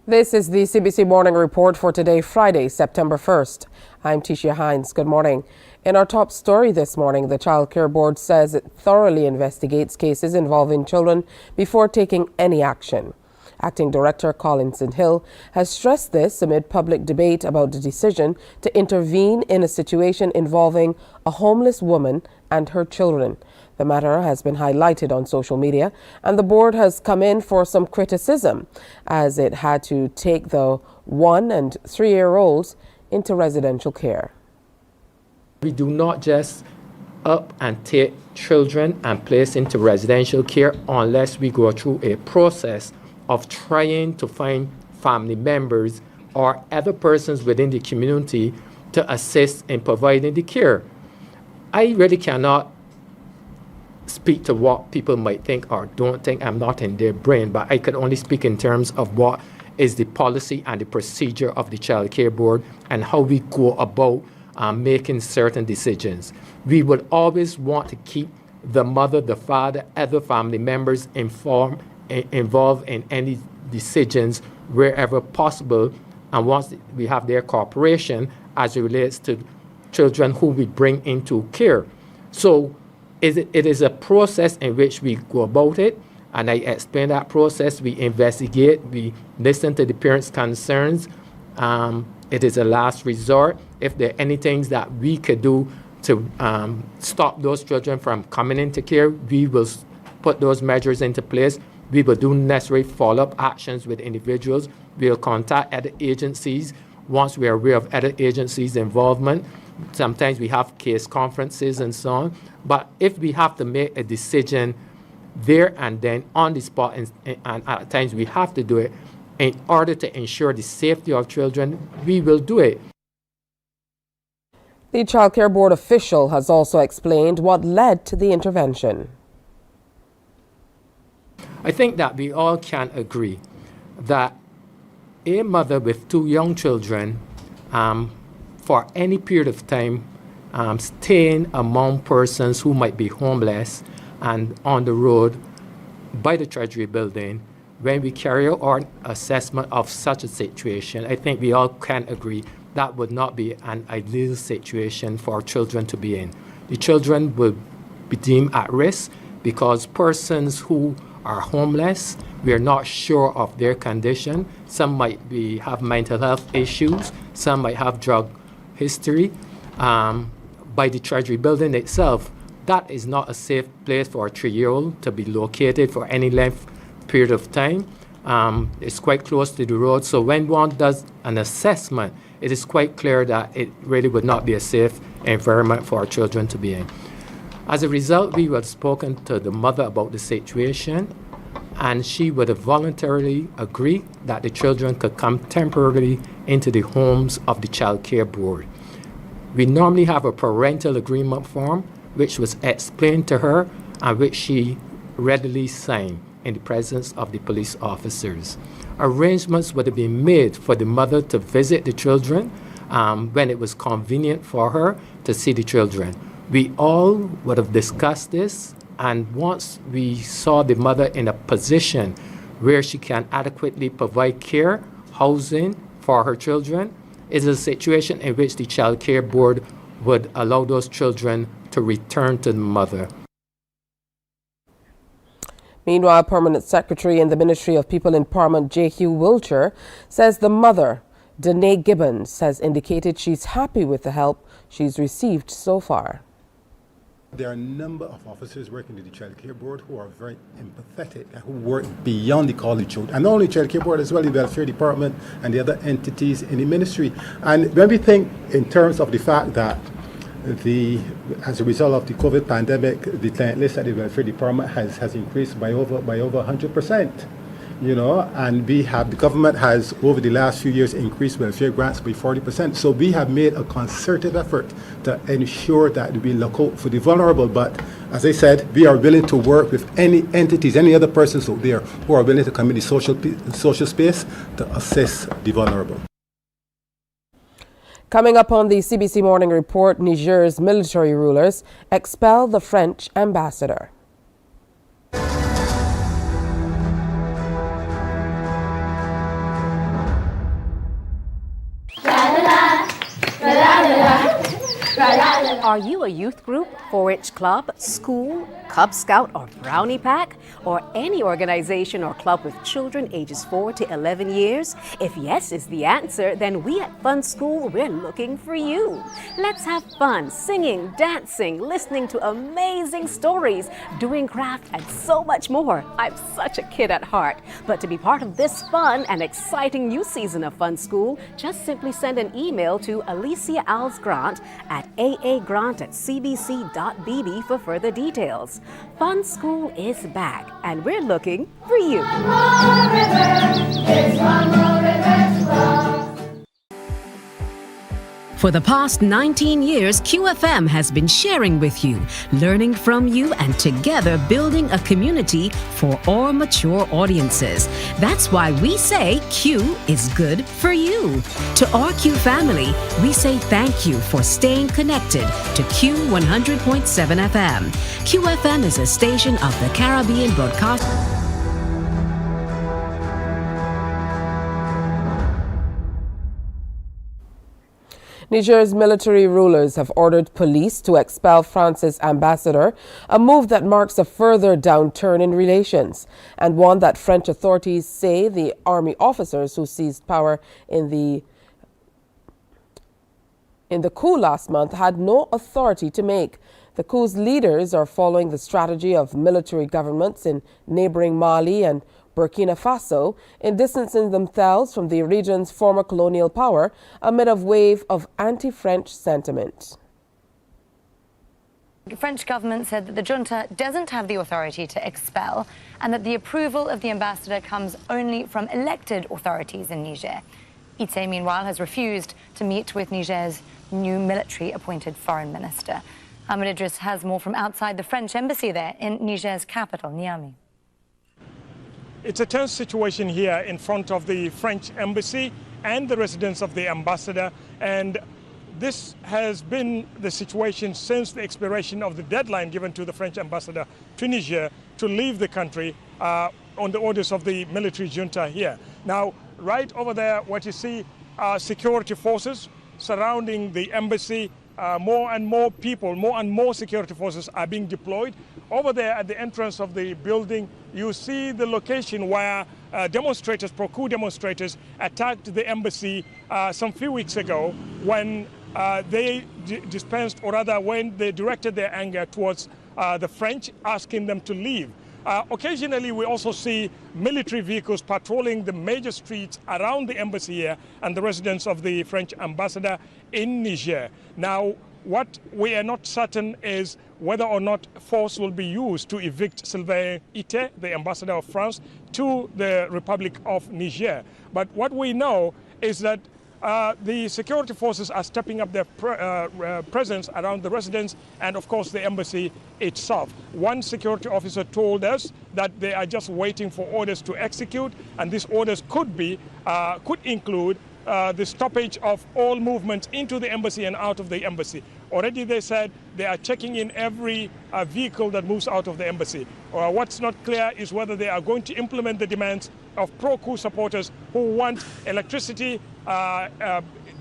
This is the CBC Morning Report for today, Friday, September 1st. I'm Tisha Hines. Good morning. In our top story this morning, the Child Care Board says it thoroughly investigates cases involving children before taking any action. Acting Director Collinson Hill has stressed this amid public debate about the decision to intervene in a situation involving a homeless woman and her children. The matter has been highlighted on social media, and the board has come in for some criticism as it had to take the 1- and 3-year-olds into residential care. We do not just up and take children and place into residential care unless we go through a process of trying to find family members or other persons within the community to assist in providing the care. I really cannot speak to what people might think or don't think. I'm not in their brain, but I can only speak in terms of what is the policy and the procedure of the Child Care Board and how we go about making certain decisions. We would always want to keep the mother, the father, other family members involved in any decisions wherever possible, and once we have their cooperation as it relates to children who we bring into care. So it is a process in which we go about it, and I explain that process. We investigate, we listen to the parents' concerns. It is a last resort. If there are any things that we could do to stop those children from coming into care, we will put those measures into place. We will do necessary follow-up actions with individuals. We will contact other agencies once we are aware of other agencies' involvement. Sometimes we have case conferences and so on. But if we have to make a decision there and then on the spot, and at times we have to do it in order to ensure the safety of children, we will do it. The Child Care Board official has also explained what led to the intervention. I think that we all can agree that a mother with 2 young children for any period of time staying among persons who might be homeless and on the road by the Treasury building, when we carry out our assessment of such a situation, I think we all can agree that would not be an ideal situation for children to be in. The children will be deemed at risk because persons who are homeless, we are not sure of their condition. Some might have mental health issues, some might have drug history. By the Treasury building itself, that is not a safe place for a 3-year-old to be located for any length period of time. It's quite close to the road, so when one does an assessment, it is quite clear that it really would not be a safe environment for our children to be in. As a result, we had spoken to the mother about the situation, and she would have voluntarily agreed that the children could come temporarily into the homes of the Child Care Board. We normally have a parental agreement form, which was explained to her and which she readily signed in the presence of the police officers. Arrangements would have been made for the mother to visit the children when it was convenient for her to see the children. We all would have discussed this, and once we saw the mother in a position where she can adequately provide care, housing for her children, it is a situation in which the Child Care Board would allow those children to return to the mother. Meanwhile, Permanent Secretary in the Ministry of People Empowerment, J.Q. Wiltshire, says the mother, Danae Gibbons, has indicated she's happy with the help she's received so far. There are a number of officers working with the Child Care Board who are very empathetic and who work beyond the call of children. And not only Child Care Board, as well the Welfare Department and the other entities in the ministry. And when we think in terms of the fact that as a result of the COVID pandemic, the client list at the Welfare Department has increased by over 100%. And the government has over the last few years increased welfare grants by 40%. So we have made a concerted effort to ensure that we look out for the vulnerable. But as I said, we are willing to work with any entities, any other persons out there who are willing to come in the social space to assist the vulnerable. Coming up on the CBC Morning Report, Niger's military rulers expel the French ambassador. Are you a youth group, 4-H club, school, Cub Scout or Brownie Pack, or any organization or club with children ages 4 to 11 years? If yes is the answer, then we at Fun School, we're looking for you. Let's have fun singing, dancing, listening to amazing stories, doing craft, and so much more. I'm such a kid at heart. But to be part of this fun and exciting new season of Fun School, just simply send an email to Alicia Alves Grant at aa.grant@cbc.bb for further details. Fun School is back, and we're looking for you. For the past 19 years, QFM has been sharing with you, learning from you, and together building a community for all mature audiences. That's why we say Q is good for you. To our Q family, we say thank you for staying connected to Q 100.7 FM. QFM is a station of the Caribbean Broadcast. Niger's military rulers have ordered police to expel France's ambassador, a move that marks a further downturn in relations, and one that French authorities say the army officers who seized power in the coup last month had no authority to make. The coup's leaders are following the strategy of military governments in neighboring Mali and Burkina Faso in distancing themselves from the region's former colonial power amid a wave of anti-French sentiment. The French government said that the junta doesn't have the authority to expel and that the approval of the ambassador comes only from elected authorities in Niger. Ite, meanwhile, has refused to meet with Niger's new military-appointed foreign minister. Ahmed Idris has more from outside the French embassy there in Niger's capital, Niamey. It's a tense situation here in front of the French embassy and the residence of the ambassador, and this has been the situation since the expiration of the deadline given to the French ambassador to Niger to leave the country on the orders of the military junta here. Now, right over there, what you see are security forces surrounding the embassy. More and more people, more and more security forces are being deployed. Over there at the entrance of the building, you see the location where demonstrators, pro-coup demonstrators, attacked the embassy some few weeks ago when they dispensed, or rather when they directed their anger towards the French, asking them to leave. Occasionally, we also see military vehicles patrolling the major streets around the embassy here and the residence of the French ambassador in Niger. Now, what we are not certain is whether or not force will be used to evict Sylvain Ite, the ambassador of France, to the Republic of Niger. But what we know is that the security forces are stepping up their presence around the residence and, of course, the embassy itself. One security officer told us that they are just waiting for orders to execute, and these orders could include the stoppage of all movements into the embassy and out of the embassy. Already they said they are checking in every vehicle that moves out of the embassy. What's not clear is whether they are going to implement the demands of pro-coup supporters who want electricity,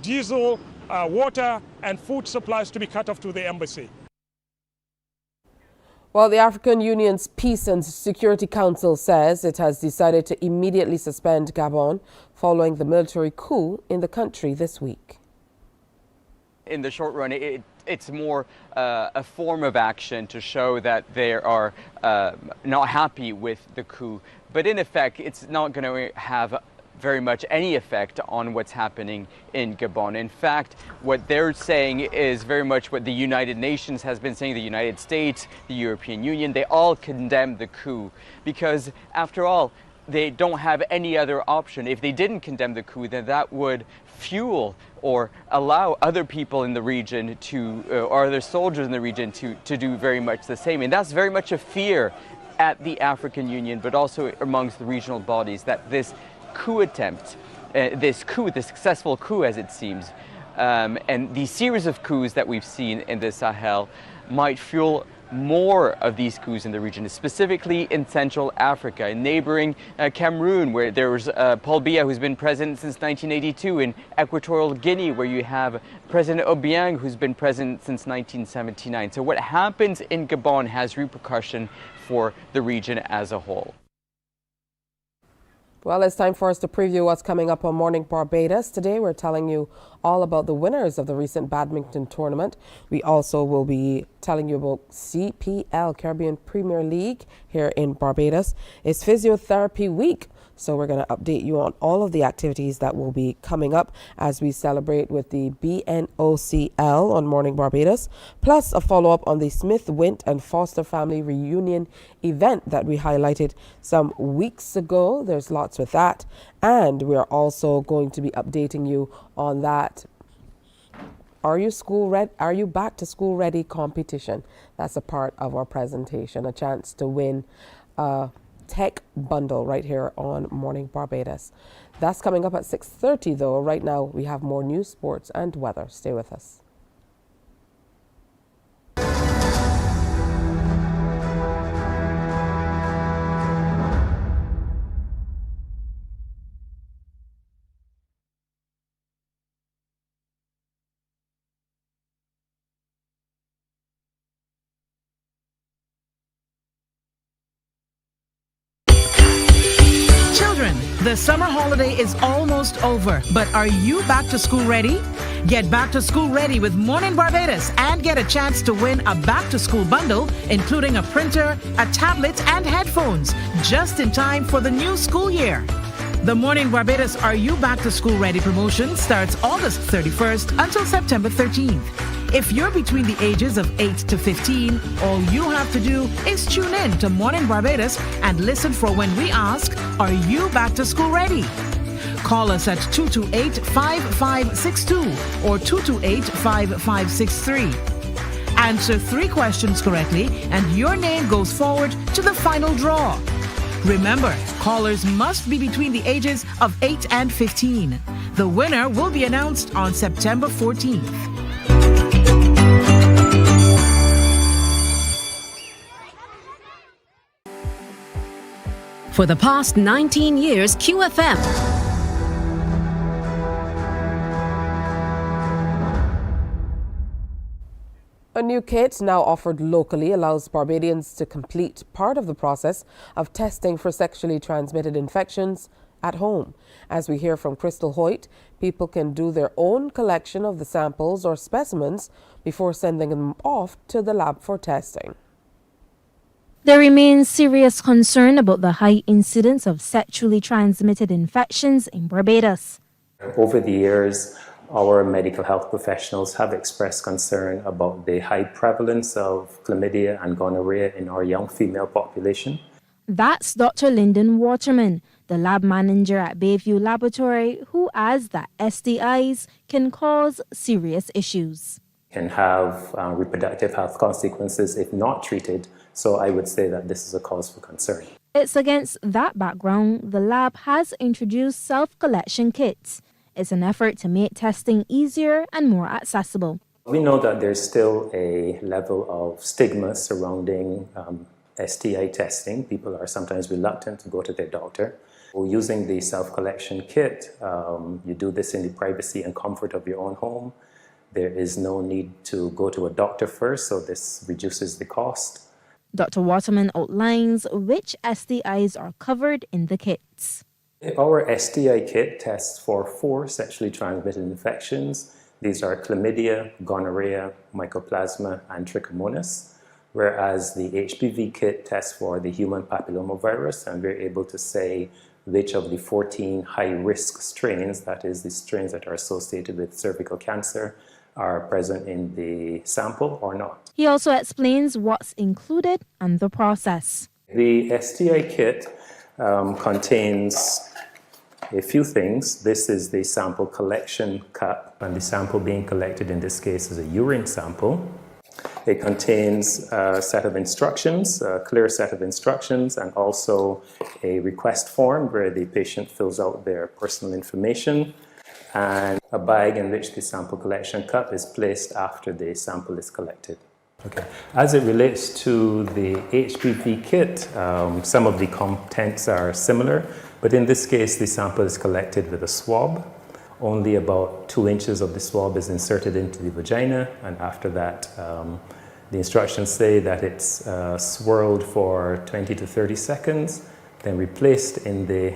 diesel, water and food supplies to be cut off to the embassy. Well, the African Union's Peace and Security Council says it has decided to immediately suspend Gabon following the military coup in the country this week. In the short run, it's more a form of action to show that they are not happy with the coup. But in effect, it's not going to have very much any effect on what's happening in Gabon. In fact, what they're saying is very much what the United Nations has been saying, the United States, the European Union. They all condemn the coup because, after all, they don't have any other option. If they didn't condemn the coup, then that would fuel or allow other people in the region to, or other soldiers in the region to do very much the same. And that's very much a fear at the African Union, but also amongst the regional bodies, that this coup attempt, this successful coup as it seems, and the series of coups that we've seen in the Sahel might fuel more of these coups in the region, specifically in Central Africa, in neighboring Cameroon, where there was Paul Biya, who's been president since 1982, in Equatorial Guinea, where you have President Obiang, who's been president since 1979. So what happens in Gabon has repercussion for the region as a whole. Well, it's time for us to preview what's coming up on Morning Barbados. Today, we're telling you all about the winners of the recent badminton tournament. We also will be telling you about CPL, Caribbean Premier League, here in Barbados. It's Physiotherapy Week, so we're going to update you on all of the activities that will be coming up as we celebrate with the BNOCL on Morning Barbados, plus a follow-up on the Smith, Wint and Foster family reunion event that we highlighted some weeks ago. There's lots with that, and we're also going to be updating you on that Are You Back to School Ready competition. That's a part of our presentation, a chance to win a tech bundle right here on Morning Barbados. That's coming up at 6:30 though. Right now we have more news, sports and weather. Stay with us. The summer holiday is almost over, but are you back to school ready? Get back to school ready with Mornin Barbados and get a chance to win a back to school bundle, including a printer, a tablet, and headphones, just in time for the new school year. The Mornin Barbados Are You Back to School Ready promotion starts August 31st until September 13th. If you're between the ages of 8 to 15, all you have to do is tune in to Mornin Barbados and listen for when we ask, are you back to school ready? Call us at 228-5562 or 228-5563. Answer 3 questions correctly and your name goes forward to the final draw. Remember, callers must be between the ages of 8 and 15. The winner will be announced on September 14th. For the past 19 years, QFM A new kit now offered locally allows Barbadians to complete part of the process of testing for sexually transmitted infections at home. As we hear from Crystal Hoyt, people can do their own collection of the samples or specimens before sending them off to the lab for testing. There remains serious concern about the high incidence of sexually transmitted infections in Barbados. Over the years, our medical health professionals have expressed concern about the high prevalence of chlamydia and gonorrhea in our young female population. That's Dr. Lyndon Waterman, the lab manager at Bayview Laboratory, who adds that STIs can cause serious issues. Can have reproductive health consequences if not treated, so I would say that this is a cause for concern. It's against that background the lab has introduced self-collection kits. It's an effort to make testing easier and more accessible. We know that there's still a level of stigma surrounding STI testing. People are sometimes reluctant to go to their doctor. Using the self-collection kit, you do this in the privacy and comfort of your own home. There is no need to go to a doctor first, so this reduces the cost. Dr. Waterman outlines which STIs are covered in the kits. Our STI kit tests for 4 sexually transmitted infections. These are chlamydia, gonorrhea, mycoplasma, and trichomonas, whereas the HPV kit tests for the human papillomavirus, and we're able to say which of the 14 high-risk strains, that is the strains that are associated with cervical cancer, are present in the sample or not. He also explains what's included and the process. The STI kit contains a few things. This is the sample collection cup, and the sample being collected in this case is a urine sample. It contains a set of instructions, a clear set of instructions, and also a request form where the patient fills out their personal information, and a bag in which the sample collection cup is placed after the sample is collected. Okay. As it relates to the HPV kit, some of the contents are similar, but in this case, the sample is collected with a swab. Only about 2 inches of the swab is inserted into the vagina, and after that, the instructions say that it's swirled for 20 to 30 seconds, then replaced in the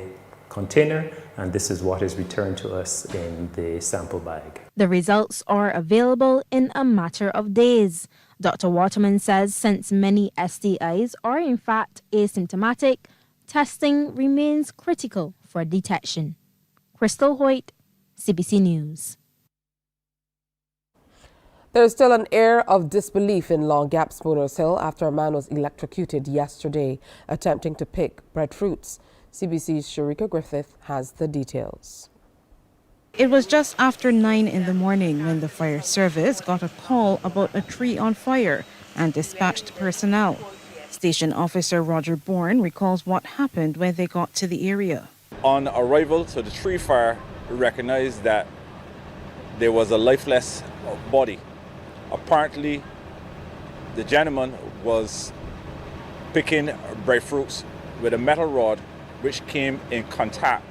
container, and this is what is returned to us in the sample bag. The results are available in a matter of days. Dr. Waterman says since many STIs are in fact asymptomatic, testing remains critical for detection. Crystal Hoyt, CBC News. There is still an air of disbelief in Long Gap Spooners Hill after a man was electrocuted yesterday attempting to pick breadfruits. CBC's Sharika Griffith has the details. It was just after 9 in the morning when the fire service got a call about a tree on fire and dispatched personnel. Station officer Roger Bourne recalls what happened when they got to the area. On arrival to the tree fire, we recognized that there was a lifeless body. Apparently, the gentleman was picking breadfruits with a metal rod which came in contact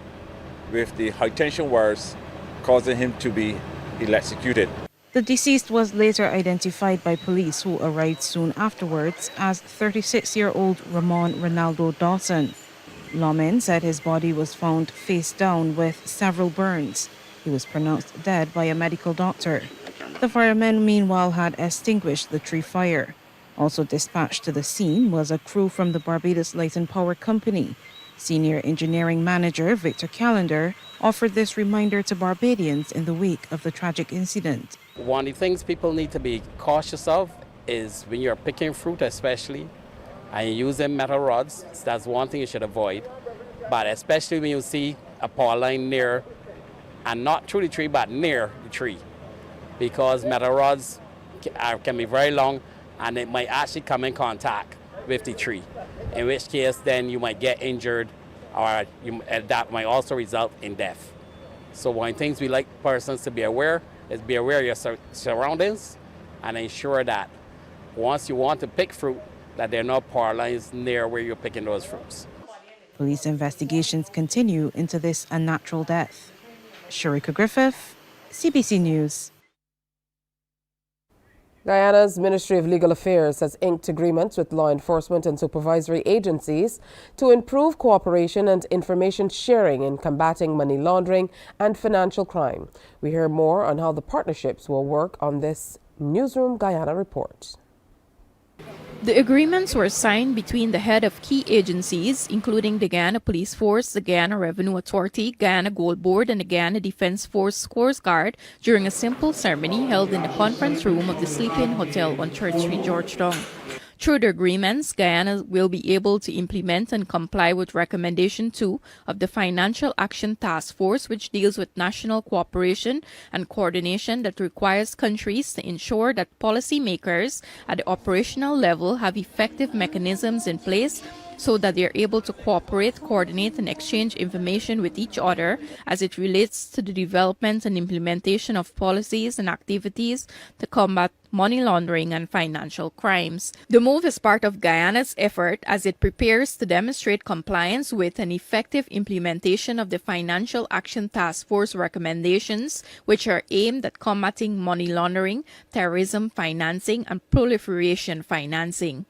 with the high tension wires, causing him to be electrocuted. The deceased was later identified by police, who arrived soon afterwards, as 36-year-old Ramon Ronaldo Dawson. Lawmen said his body was found face down with several burns. He was pronounced dead by a medical doctor. The firemen meanwhile had extinguished the tree fire. Also dispatched to the scene was a crew from the Barbados Light and Power Company. Senior Engineering Manager Victor Callender offered this reminder to Barbadians in the wake of the tragic incident. One of the things people need to be cautious of is when you're picking fruit especially, and you're using metal rods. That's one thing you should avoid. But especially when you see a power line near, and not through the tree, but near the tree. Because metal rods can be very long, and it might actually come in contact with the tree. In which case, then you might get injured, or that might also result in death. So one of the things we like persons to be aware is be aware of your surroundings and ensure that once you want to pick fruit, that there are no power lines near where you're picking those fruits. Police investigations continue into this unnatural death. Sharika Griffith, CBC News. Guyana's Ministry of Legal Affairs has inked agreements with law enforcement and supervisory agencies to improve cooperation and information sharing in combating money laundering and financial crime. We hear more on how the partnerships will work on this Newsroom Guyana report. The agreements were signed between the head of key agencies, including the Guyana Police Force, the Guyana Revenue Authority, Guyana Gold Board, and the Guyana Defense Force Scores Guard during a simple ceremony held in the conference room of the Sleep-In Hotel on Church Street, Georgetown. Through the agreements, Guyana will be able to implement and comply with Recommendation 2 of the Financial Action Task Force, which deals with national cooperation and coordination that requires countries to ensure that policymakers at the operational level have effective mechanisms in place so that they are able to cooperate, coordinate, and exchange information with each other as it relates to the development and implementation of policies and activities to combat money laundering and financial crimes. The move is part of Guyana's effort as it prepares to demonstrate compliance with and effective implementation of the Financial Action Task Force recommendations, which are aimed at combating money laundering, terrorism financing, and proliferation financing.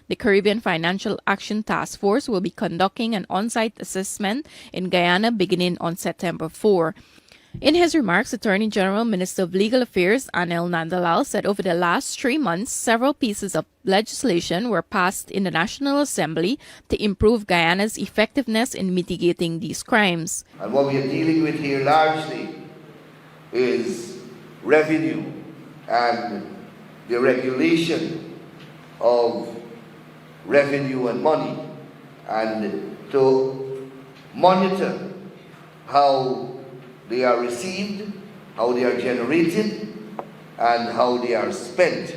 The Caribbean Financial Action Task Force will be conducting an on-site assessment in Guyana beginning on September 4. In his remarks, Attorney General, Minister of Legal Affairs Anel Nandalal said over the last 3 months, several pieces of legislation were passed in the National Assembly to improve Guyana's effectiveness in mitigating these crimes. And what we are dealing with here largely is revenue and the regulation of revenue and money, and to monitor how they are received, how they are generated, and how they are spent.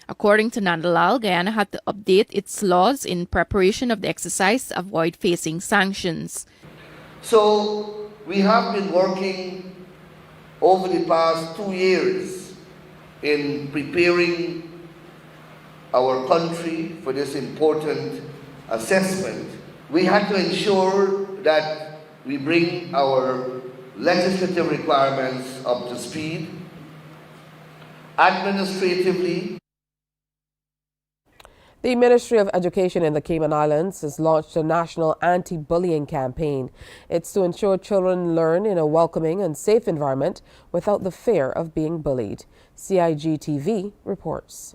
According to Nandalal, Guyana had to update its laws in preparation of the exercise to avoid facing sanctions. So we have been working over the past 2 years in preparing our country for this important assessment, we had to ensure that we bring our legislative requirements up to speed. Administratively, the Ministry of Education in the Cayman Islands has launched a national anti-bullying campaign. It's to ensure children learn in a welcoming and safe environment without the fear of being bullied. CIG-TV reports.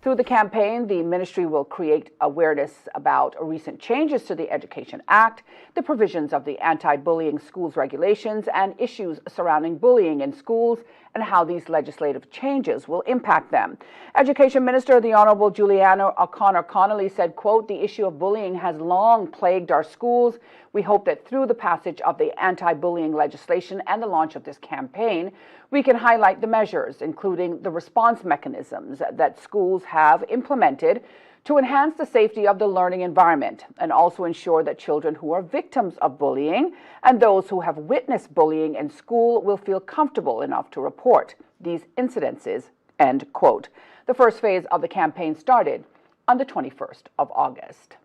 Through the campaign, the ministry will create awareness about recent changes to the Education Act, the provisions of the anti-bullying schools regulations, and issues surrounding bullying in schools and how these legislative changes will impact them. Education Minister, the Honorable Juliana O'Connor Connolly said, quote, "The issue of bullying has long plagued our schools. We hope that through the passage of the anti-bullying legislation and the launch of this campaign, we can highlight the measures, including the response mechanisms that schools have implemented to enhance the safety of the learning environment and also ensure that children who are victims of bullying and those who have witnessed bullying in school will feel comfortable enough to report these incidences," end quote. The first phase of the campaign started on the 21st of August.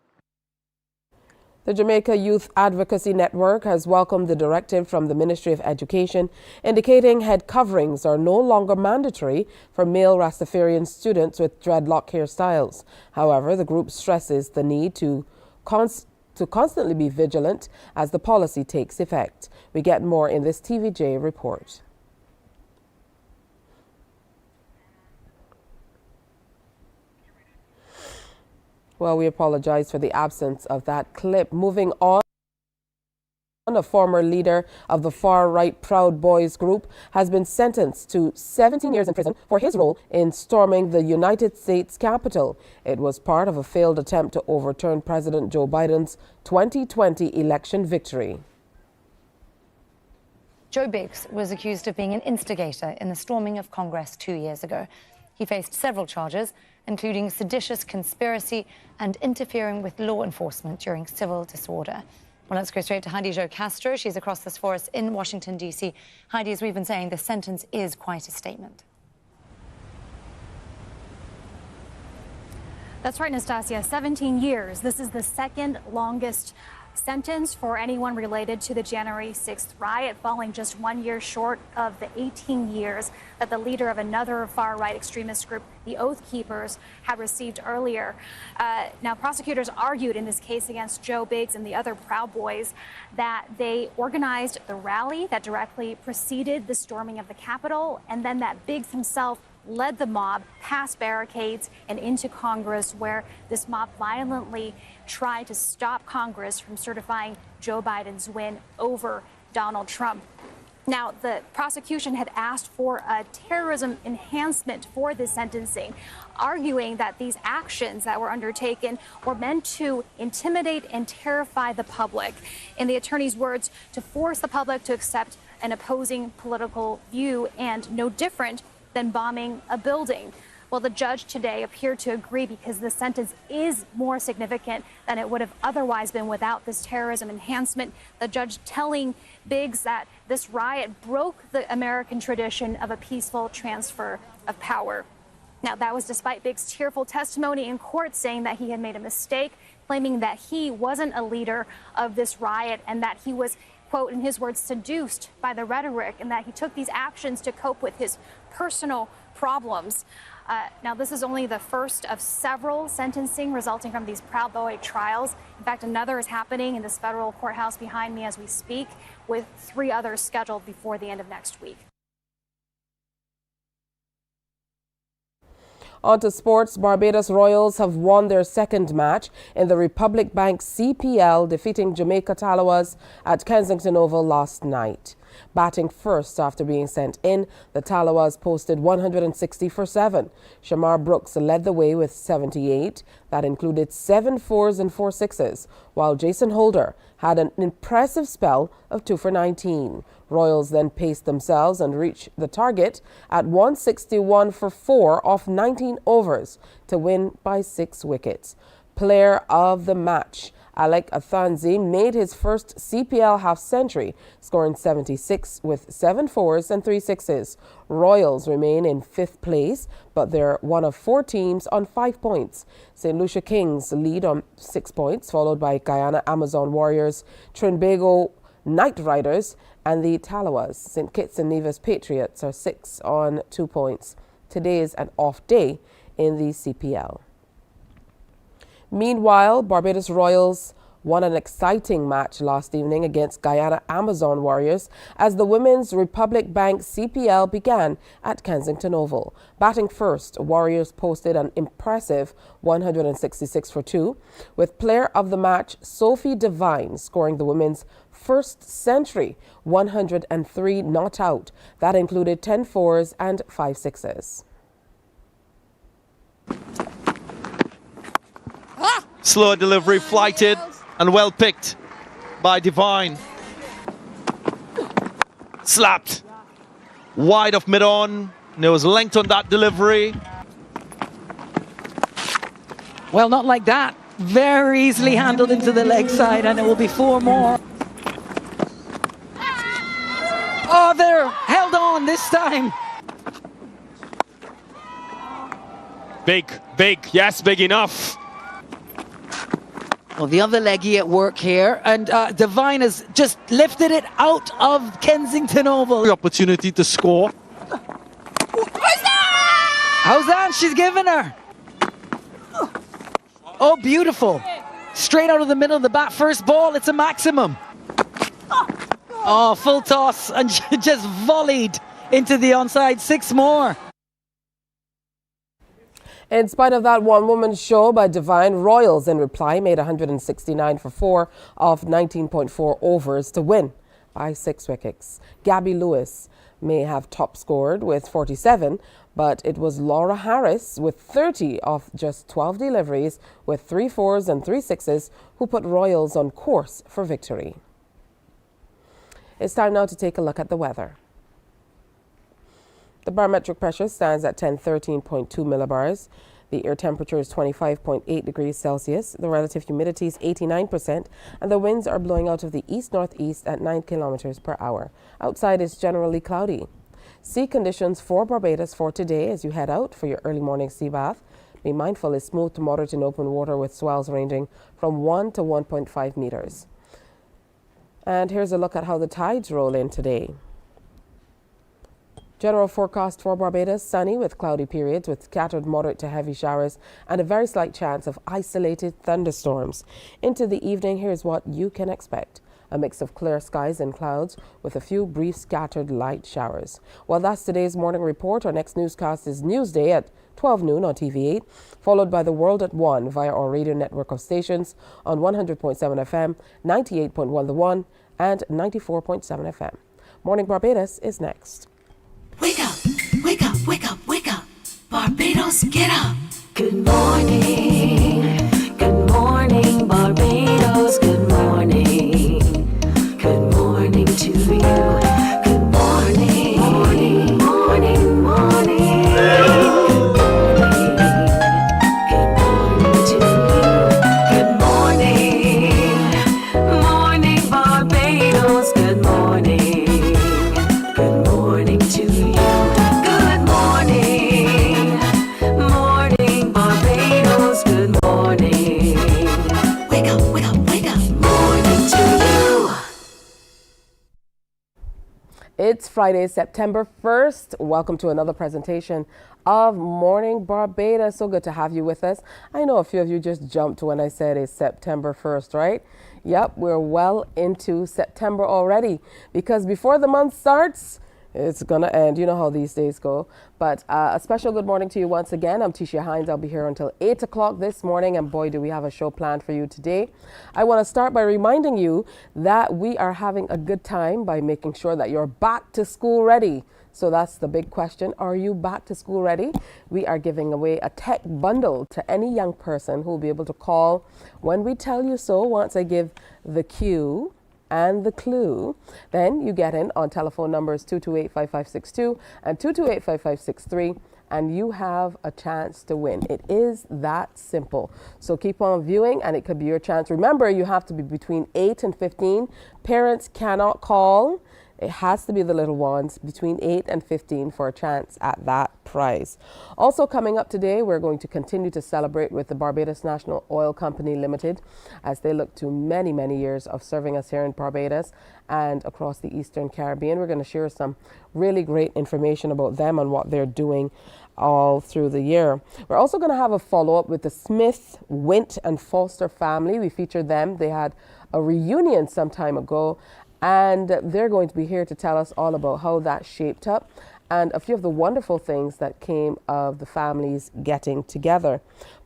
The Jamaica Youth Advocacy Network has welcomed the directive from the Ministry of Education indicating head coverings are no longer mandatory for male Rastafarian students with dreadlock hairstyles. However, the group stresses the need to constantly be vigilant as the policy takes effect. We get more in this TVJ report. Well, we apologize for the absence of that clip. Moving on, a former leader of the far-right Proud Boys group has been sentenced to 17 years in prison for his role in storming the United States Capitol. It was part of a failed attempt to overturn President Joe Biden's 2020 election victory. Joe Biggs was accused of being an instigator in the storming of Congress 2 years ago. He faced several charges, including seditious conspiracy and interfering with law enforcement during civil disorder. Well, let's go straight to Heidi Jo Castro. She's across this for us in Washington, D.C. Heidi, as we've been saying, the sentence is quite a statement. That's right, Nastasia. 17 years. This is the second longest sentence for anyone related to the January 6th riot, falling just 1 year short of the 18 years that the leader of another far-right extremist group, the Oath Keepers, had received earlier. Now, prosecutors argued in this case against Joe Biggs and the other Proud Boys that they organized the rally that directly preceded the storming of the Capitol, and then that Biggs himself led the mob past barricades and into Congress, where this mob violently tried to stop Congress from certifying Joe Biden's win over Donald Trump. Now, the prosecution had asked for a terrorism enhancement for this sentencing, arguing that these actions that were undertaken were meant to intimidate and terrify the public. In the attorney's words, to force the public to accept an opposing political view, and no different than bombing a building. Well, the judge today appeared to agree because the sentence is more significant than it would have otherwise been without this terrorism enhancement. The judge telling Biggs that this riot broke the American tradition of a peaceful transfer of power. Now, that was despite Biggs' tearful testimony in court saying that he had made a mistake, claiming that he wasn't a leader of this riot and that he was, quote, in his words, seduced by the rhetoric, and that he took these actions to cope with his personal problems. Now, this is only the first of several sentencing resulting from these Proud Boy trials. In fact, another is happening in this federal courthouse behind me as we speak, with 3 others scheduled before the end of next week. On to sports. Barbados Royals have won their second match in the Republic Bank CPL, defeating Jamaica Talawas at Kensington Oval last night. Batting first after being sent in, the Talawas posted 160 for 7. Shamar Brooks led the way with 78. That included 7 4s and 4 6s, while Jason Holder had an impressive spell of 2 for 19. Royals then paced themselves and reached the target at 161 for 4 off 19 overs to win by 6 wickets. Player of the match, Alec Athanzi made his first CPL half-century, scoring 76 with 7 fours and 3 sixes. Royals remain in 5th place, but they're one of 4 teams on 5 points. St. Lucia Kings lead on 6 points, followed by Guyana Amazon Warriors, Trinbago Knight Riders, and the Talawas. St. Kitts and Nevis Patriots are 6 on 2 points. Today is an off day in the CPL. Meanwhile, Barbados Royals won an exciting match last evening against Guyana Amazon Warriors as the Women's Republic Bank CPL began at Kensington Oval. Batting first, Warriors posted an impressive 166 for 2, with player of the match Sophie Devine scoring the women's first century, 103 not out. That included 10 fours and 5 sixes. Slow delivery, flighted and well picked by Devine. Slapped wide of mid-on. There was length on that delivery. Well, not like that. Very easily handled into the leg side, and it will be 4 more. Oh, they're held on this time. Big, yes, big enough. Well, the other leggy at work here, and Devine has just lifted it out of Kensington Oval. The opportunity to score. How's that? She's given her. Oh, beautiful. Straight out of the middle of the bat. First ball, it's a maximum. Oh, full toss, and she just volleyed into the onside. 6 more. In spite of that one-woman show by Devine, Royals in reply made 169 for 4 off 19.4 overs to win by 6 wickets. Gabby Lewis may have top scored with 47, but it was Laura Harris with 30 off just 12 deliveries with 3 fours and 3 sixes who put Royals on course for victory. It's time now to take a look at the weather. The barometric pressure stands at 1013.2 millibars. The air temperature is 25.8 degrees Celsius. The relative humidity is 89%, and the winds are blowing out of the east-northeast at 9 kilometers per hour. Outside is generally cloudy. Sea conditions for Barbados for today as you head out for your early morning sea bath. Be mindful it's smooth to moderate in open water with swells ranging from 1 to 1.5 meters. And here's a look at how the tides roll in today. General forecast for Barbados, sunny with cloudy periods with scattered moderate to heavy showers and a very slight chance of isolated thunderstorms. Into the evening, here's what you can expect. A mix of clear skies and clouds with a few brief scattered light showers. Well, that's today's morning report. Our next newscast is Newsday at 12 noon on TV8, followed by The World at 1 via our radio network of stations on 100.7 FM, 98.1 The One, and 94.7 FM. Morning Barbados is next. Wake up, wake up, wake up, wake up. Barbados, get up. Good morning. Good morning, Barbados. Good morning. Good morning to you. Good morning. Morning, morning, morning. Good morning to you. Good morning. Morning, Barbados. Good morning. Good morning to you. Good morning. Morning, Barbados. Good morning. Wake up, wake up, wake up. Morning to you. It's Friday, September 1st. Welcome to another presentation of Morning Barbados. So good to have you with us. I know a few of you just jumped when I said it's September 1st, right? Yep, we're well into September already because before the month starts, it's going to end. You know how these days go. But a special good morning to you once again. I'm Tisha Hines. I'll be here until 8 o'clock this morning. And boy, do we have a show planned for you today. I want to start by reminding you that we are having a good time by making sure that you're back to school ready. So that's the big question. Are you back to school ready? We are giving away a tech bundle to any young person who will be able to call when we tell you so. Once I give the cue and the clue, then you get in on telephone numbers 228-5562 and 228-5563 and you have a chance to win. It is that simple. So keep on viewing, and it could be your chance. Remember, you have to be between 8 and 15. Parents cannot call. It has to be the little ones between 8 and 15 for a chance at that prize. Also coming up today, we're going to continue to celebrate with the Barbados National Oil Company Limited as they look to many, many years of serving us here in Barbados and across the Eastern Caribbean. We're going to share some really great information about them and what they're doing all through the year. We're also going to have a follow-up with the Smith, Wint and Foster family. We featured them. They had a reunion some time ago, and they're going to be here to tell us all about how that shaped up and a few of the wonderful things that came of the families getting together.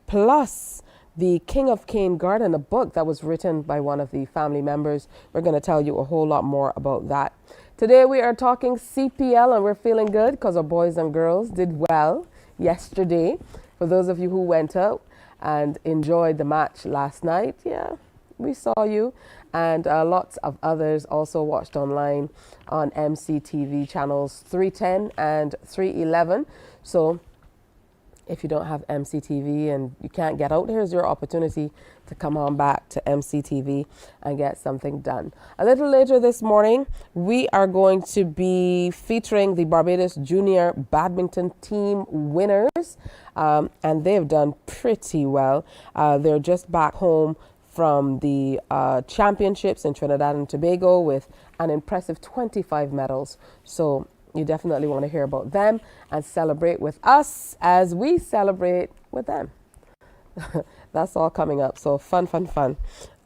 Plus, the King of Cane Garden, a book that was written by one of the family members. We're going to tell you a whole lot more about that. Today we are talking CPL, and we're feeling good because our boys and girls did well yesterday. For those of you who went out and enjoyed the match last night, yeah, we saw you. And lots of others also watched online on MCTV channels 310 and 311. So if you don't have MCTV and you can't get out, here's your opportunity to come on back to MCTV and get something done. A little later this morning, we are going to be featuring the Barbados Junior Badminton team winners, and they've done pretty well. They're just back home from the championships in Trinidad and Tobago with an impressive 25 medals. So you definitely want to hear about them and celebrate with us as we celebrate with them. That's all coming up. So fun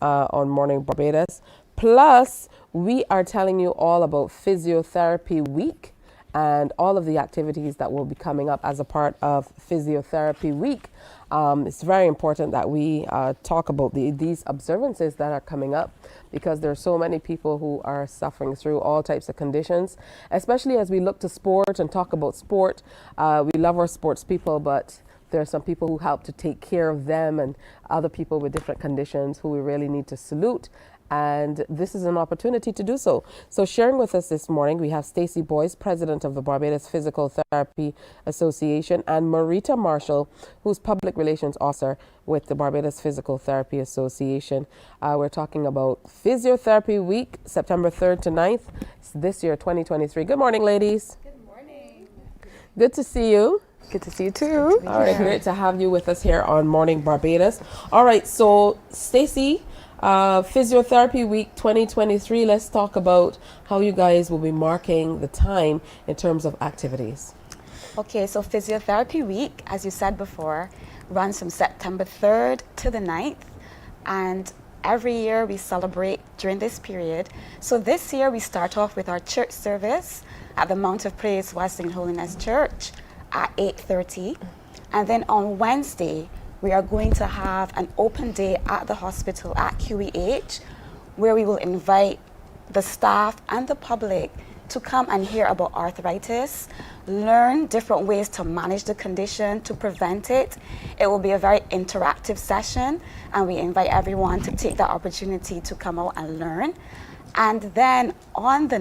on Morning Barbados. Plus, we are telling you all about Physiotherapy Week and all of the activities that will be coming up as a part of Physiotherapy Week. It's very important that we talk about these observances that are coming up, because there are so many people who are suffering through all types of conditions, especially as we look to sport and talk about sport. We love our sports people, but there are some people who help to take care of them and other people with different conditions who we really need to salute. And this is an opportunity to do so. So sharing with us this morning, we have Stacey Boyce, President of the Barbados Physical Therapy Association, and Marita Marshall, who's Public Relations Officer with the Barbados Physical Therapy Association. We're talking about Physiotherapy Week, September 3rd to 9th, this year, 2023. Good morning, ladies. Good morning. Good to see you. Good to see you too. All right, great to have you with us here on Morning Barbados. All right, so Stacey, Physiotherapy Week 2023, let's talk about how you guys will be marking the time in terms of activities. Okay, so Physiotherapy Week, as you said before, runs from September 3rd to the 9th, and every year we celebrate during this period. So this year we start off with our church service at the Mount of Praise Western Holiness Church at 8:30, and then on Wednesday we are going to have an open day at the hospital at QEH, where we will invite the staff and the public to come and hear about arthritis, learn different ways to manage the condition, to prevent it. It will be a very interactive session, and we invite everyone to take that opportunity to come out and learn. And then on the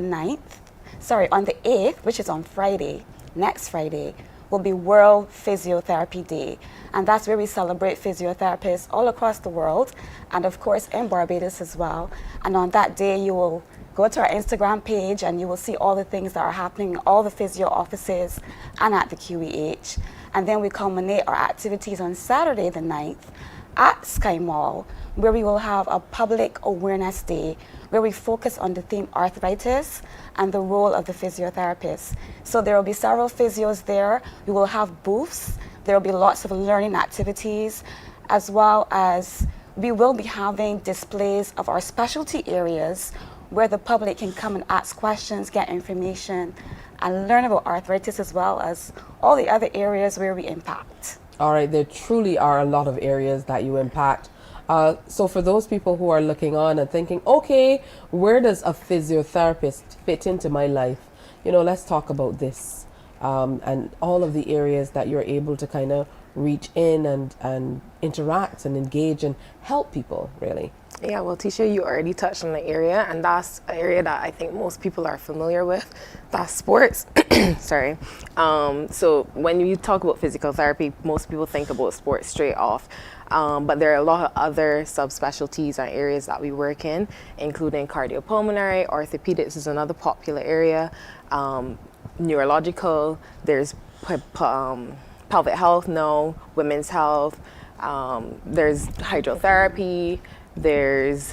8th, which is on Friday, next Friday, will be World Physiotherapy Day. And that's where we celebrate physiotherapists all across the world, and of course in Barbados as well. And on that day, you will go to our Instagram page and you will see all the things that are happening in all the physio offices and at the QEH. And then we culminate our activities on Saturday the 9th at Sky Mall, where we will have a public awareness day where we focus on the theme arthritis and the role of the physiotherapist. So there will be several physios there. We will have booths. There will be lots of learning activities, as well as we will be having displays of our specialty areas where the public can come and ask questions, get information, and learn about arthritis, as well as all the other areas where we impact. All right, there truly are a lot of areas that you impact. So for those people who are looking on and thinking, okay, where does a physiotherapist fit into my life? You know, let's talk about this and all of the areas that you're able to kind of reach in and interact and engage and help people, really. Yeah, well, Tisha, you already touched on the area, and that's an area that I think most people are familiar with. That's sports. Sorry. So when you talk about physical therapy, most people think about sports straight off. But there are a lot of other subspecialties and areas that we work in, including cardiopulmonary, orthopedics is another popular area, neurological, there's pelvic health, women's health, there's hydrotherapy, there's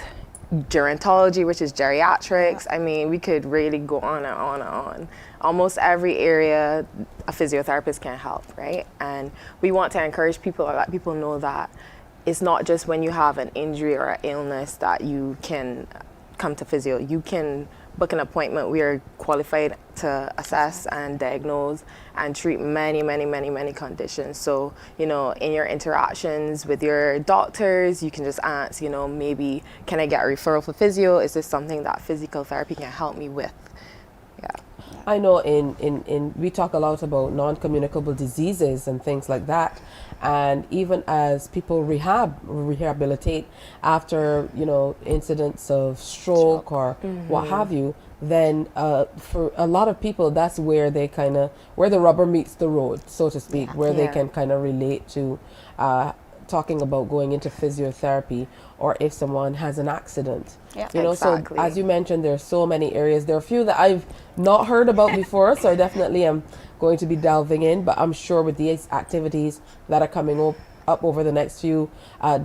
gerontology, which is geriatrics. I mean, we could really go on and on and on. Almost every area a physiotherapist can help, right? And we want to encourage people or let people know that it's not just when you have an injury or an illness that you can come to physio. You can book an appointment. We are qualified to assess and diagnose and treat many, many, many, many conditions. So, you know, in your interactions with your doctors, you can just ask, you know, maybe, can I get a referral for physio? Is this something that physical therapy can help me with? Yeah. I know in we talk a lot about non-communicable diseases and things like that. And even as people rehabilitate after, you know, incidents of stroke or what have you, then for a lot of people, that's where they where the rubber meets the road, so to speak, where they can kind of relate to talking about going into physiotherapy, or if someone has an accident. Yeah, you know, exactly. So as you mentioned, there's so many areas. There are a few that I've not heard about before, so I definitely am going to be delving in, but I'm sure with these activities that are coming up over the next few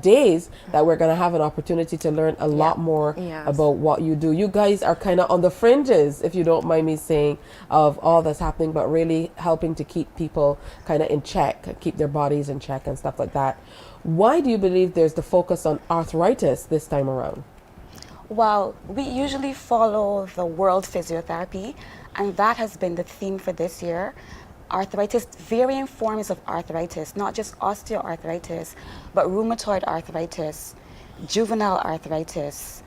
days, that we're going to have an opportunity to learn a lot more about what you do. You guys are kind of on the fringes, if you don't mind me saying, of all that's happening, but really helping to keep people kind of in check, keep their bodies in check and stuff like that. Why do you believe there's the focus on arthritis this time around? Well, we usually follow the World Physiotherapy, and that has been the theme for this year. Arthritis, varying forms of arthritis, not just osteoarthritis, but rheumatoid arthritis, juvenile arthritis.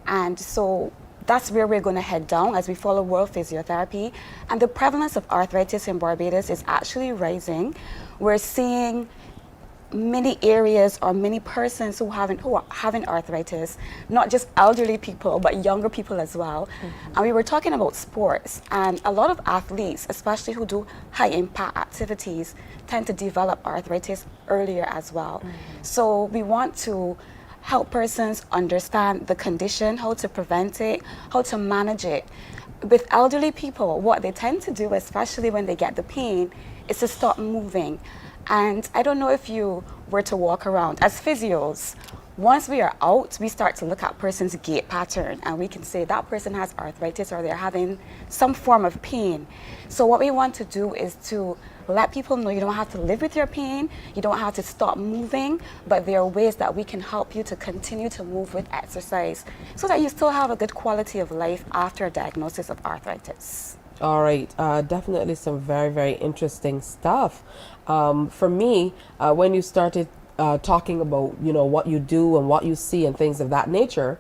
And so that's where we're going to head down as we follow World Physiotherapy. And the prevalence of arthritis in Barbados is actually rising. We're seeing many areas or many persons who are having arthritis, not just elderly people, but younger people as well. And we were talking about sports, and a lot of athletes, especially who do high impact activities, tend to develop arthritis earlier as well. So we want to help persons understand the condition, how to prevent it, how to manage it. With elderly people, what they tend to do, especially when they get the pain, is to stop moving. And I don't know if you were to walk around. As physios, once we are out, we start to look at person's gait pattern, and we can say that person has arthritis or they're having some form of pain. So what we want to do is to let people know you don't have to live with your pain, you don't have to stop moving, but there are ways that we can help you to continue to move with exercise so that you still have a good quality of life after a diagnosis of arthritis. All right, definitely some very, very interesting stuff. For me, when you started talking about, you know, what you do and what you see and things of that nature,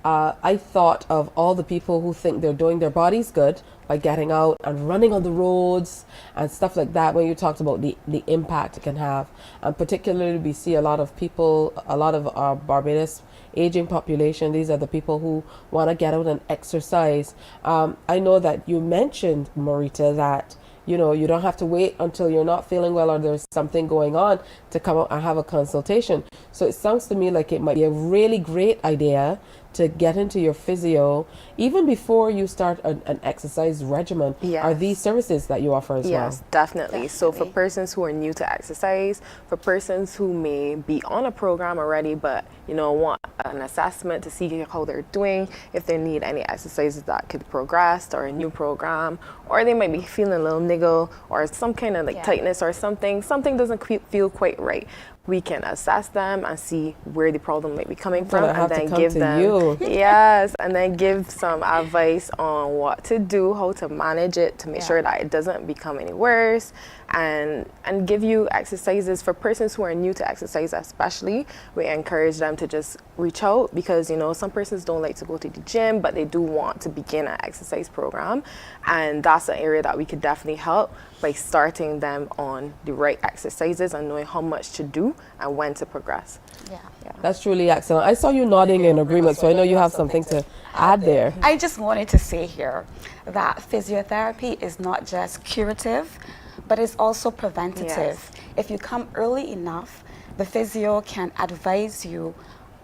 I thought of all the people who think they're doing their bodies good by getting out and running on the roads and stuff like that, when you talked about the impact it can have. And particularly we see a lot of people, a lot of our Barbados aging population, these are the people who want to get out and exercise. I know that you mentioned, Marita, that you know, you don't have to wait until you're not feeling well or there's something going on to come out and have a consultation. So it sounds to me like it might be a really great idea to get into your physio even before you start an exercise regimen. Yes. Are these services that you offer as well? Yes, definitely. So for persons who are new to exercise, for persons who may be on a program already but, you know, want an assessment to see how they're doing, if they need any exercises that could progress or a new program, or they might be feeling a little niggle or some kind of like tightness or something doesn't feel quite right. We can assess them and see where the problem might be coming from, and then give them yes, and then give some advice on what to do, how to manage it to make sure that it doesn't become any worse, and give you exercises for persons who are new to exercise. Especially, we encourage them to just reach out, because you know some persons don't like to go to the gym, but they do want to begin an exercise program, and that's an area that we could definitely help by starting them on the right exercises and knowing how much to do and when to progress. Yeah. That's truly excellent. I saw you nodding in agreement, so I know you have something to add there. I just wanted to say here that physiotherapy is not just curative, but it's also preventative. Yes. If you come early enough, the physio can advise you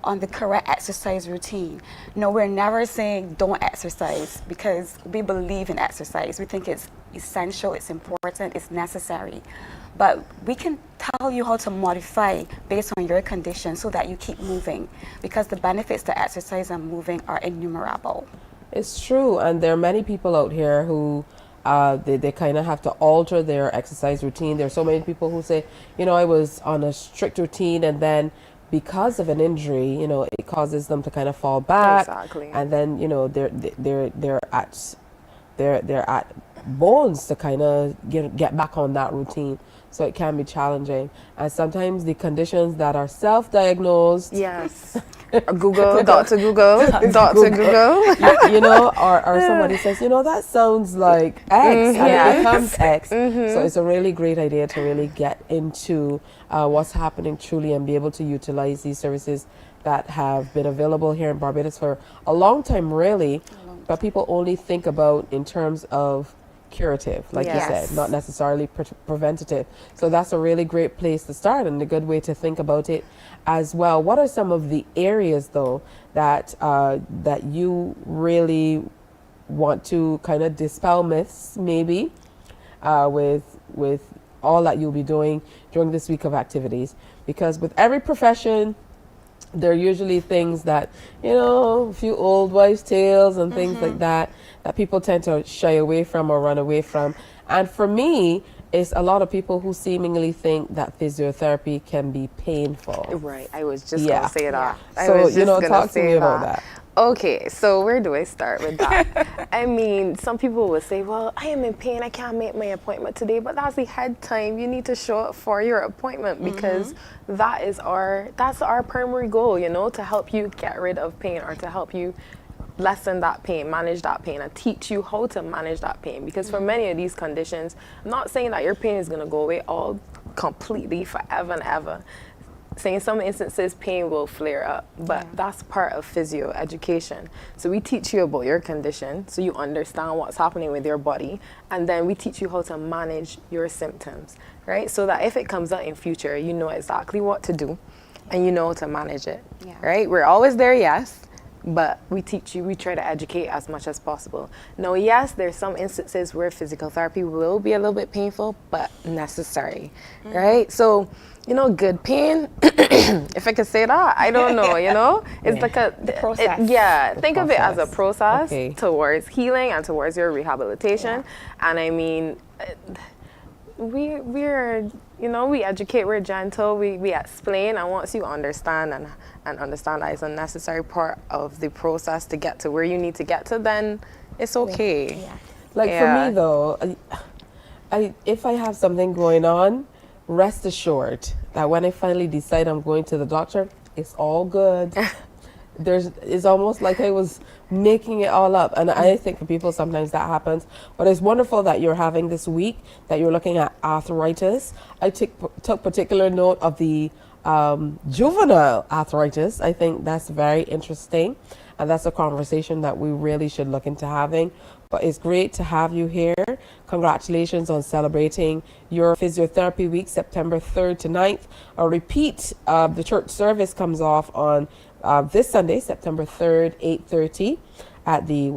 on the correct exercise routine. No, we're never saying don't exercise, because we believe in exercise. We think it's essential, it's important, it's necessary. But we can tell you how to modify based on your condition so that you keep moving, because the benefits to exercise and moving are innumerable. It's true, and there are many people out here who they kind of have to alter their exercise routine. There's so many people who say, you know, I was on a strict routine, and then because of an injury, you know, it causes them to kind of fall back. Exactly. And then, you know, they're at bones to kind of get back on that routine. So it can be challenging. And sometimes the conditions that are self-diagnosed. Yes. Google, Dr. Google, Dr. Google. You know, or somebody says, you know, that sounds like X, and it becomes X. So it's a really great idea to really get into what's happening truly and be able to utilize these services that have been available here in Barbados for a long time, really, but people only think about in terms of curative, like you said, not necessarily preventative. So that's a really great place to start and a good way to think about it as well. What are some of the areas, though, that that you really want to kind of dispel myths, maybe, with all that you'll be doing during this week of activities? Because with every profession, there are usually things that, you know, a few old wives' tales and things like that people tend to shy away from or run away from. And for me, it's a lot of people who seemingly think that physiotherapy can be painful. Right, I was just going to say that. So, you know, talk to me about that. Okay, so where do I start with that? I mean, some people will say, well, I am in pain, I can't make my appointment today, but that's the head time. You need to show up for your appointment, because that's our primary goal, you know, to help you get rid of pain, or to help you lessen that pain, manage that pain, and teach you how to manage that pain. Because for many of these conditions, I'm not saying that your pain is going to go away all completely forever and ever. Saying some instances pain will flare up, but that's part of physio education. So we teach you about your condition so you understand what's happening with your body, and then we teach you how to manage your symptoms, right? So that if it comes out in future, you know exactly what to do and you know how to manage it, right? We're always there, yes, but we teach you, we try to educate as much as possible. Now, yes, there's some instances where physical therapy will be a little bit painful, but necessary, right? So, you know, good pain, if I could say that, I don't know, you know? It's like a process. Think of it as a process towards healing and towards your rehabilitation. And I mean, we're, you know, we educate, we're gentle, we explain, and once you understand and understand that it's a necessary part of the process to get to where you need to get to, then it's okay. Like for me, though, if I have something going on, rest assured that when I finally decide I'm going to the doctor, it's all good. It's almost like I was making it all up, and I think for people sometimes that happens. But it's wonderful that you're having this week, that you're looking at arthritis. I took particular note of the juvenile arthritis. I think that's very interesting, and that's a conversation that we really should look into having. But it's great to have you here. Congratulations on celebrating your physiotherapy week, September 3rd to 9th. A repeat of the church service comes off on this Sunday, September 3rd, 8:30 at the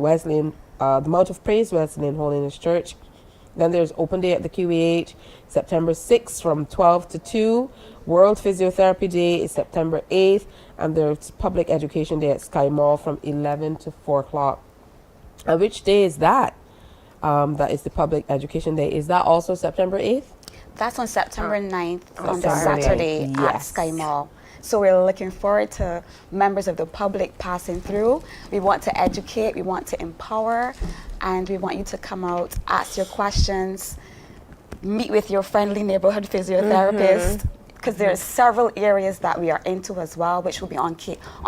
Mount of Praise Wesleyan Holiness Church. Then there's open day at the QEH, September 6th from 12 to 2. World Physiotherapy Day is September 8th. And there's Public Education Day at Sky Mall from 11 to 4 o'clock. And which day is that? That is the Public Education Day. Is that also September 8th? That's on September 9th, on the Saturday at Sky Mall. So we're looking forward to members of the public passing through. We want to educate, we want to empower, and we want you to come out, ask your questions, meet with your friendly neighborhood physiotherapist, because there are several areas that we are into as well, which will be on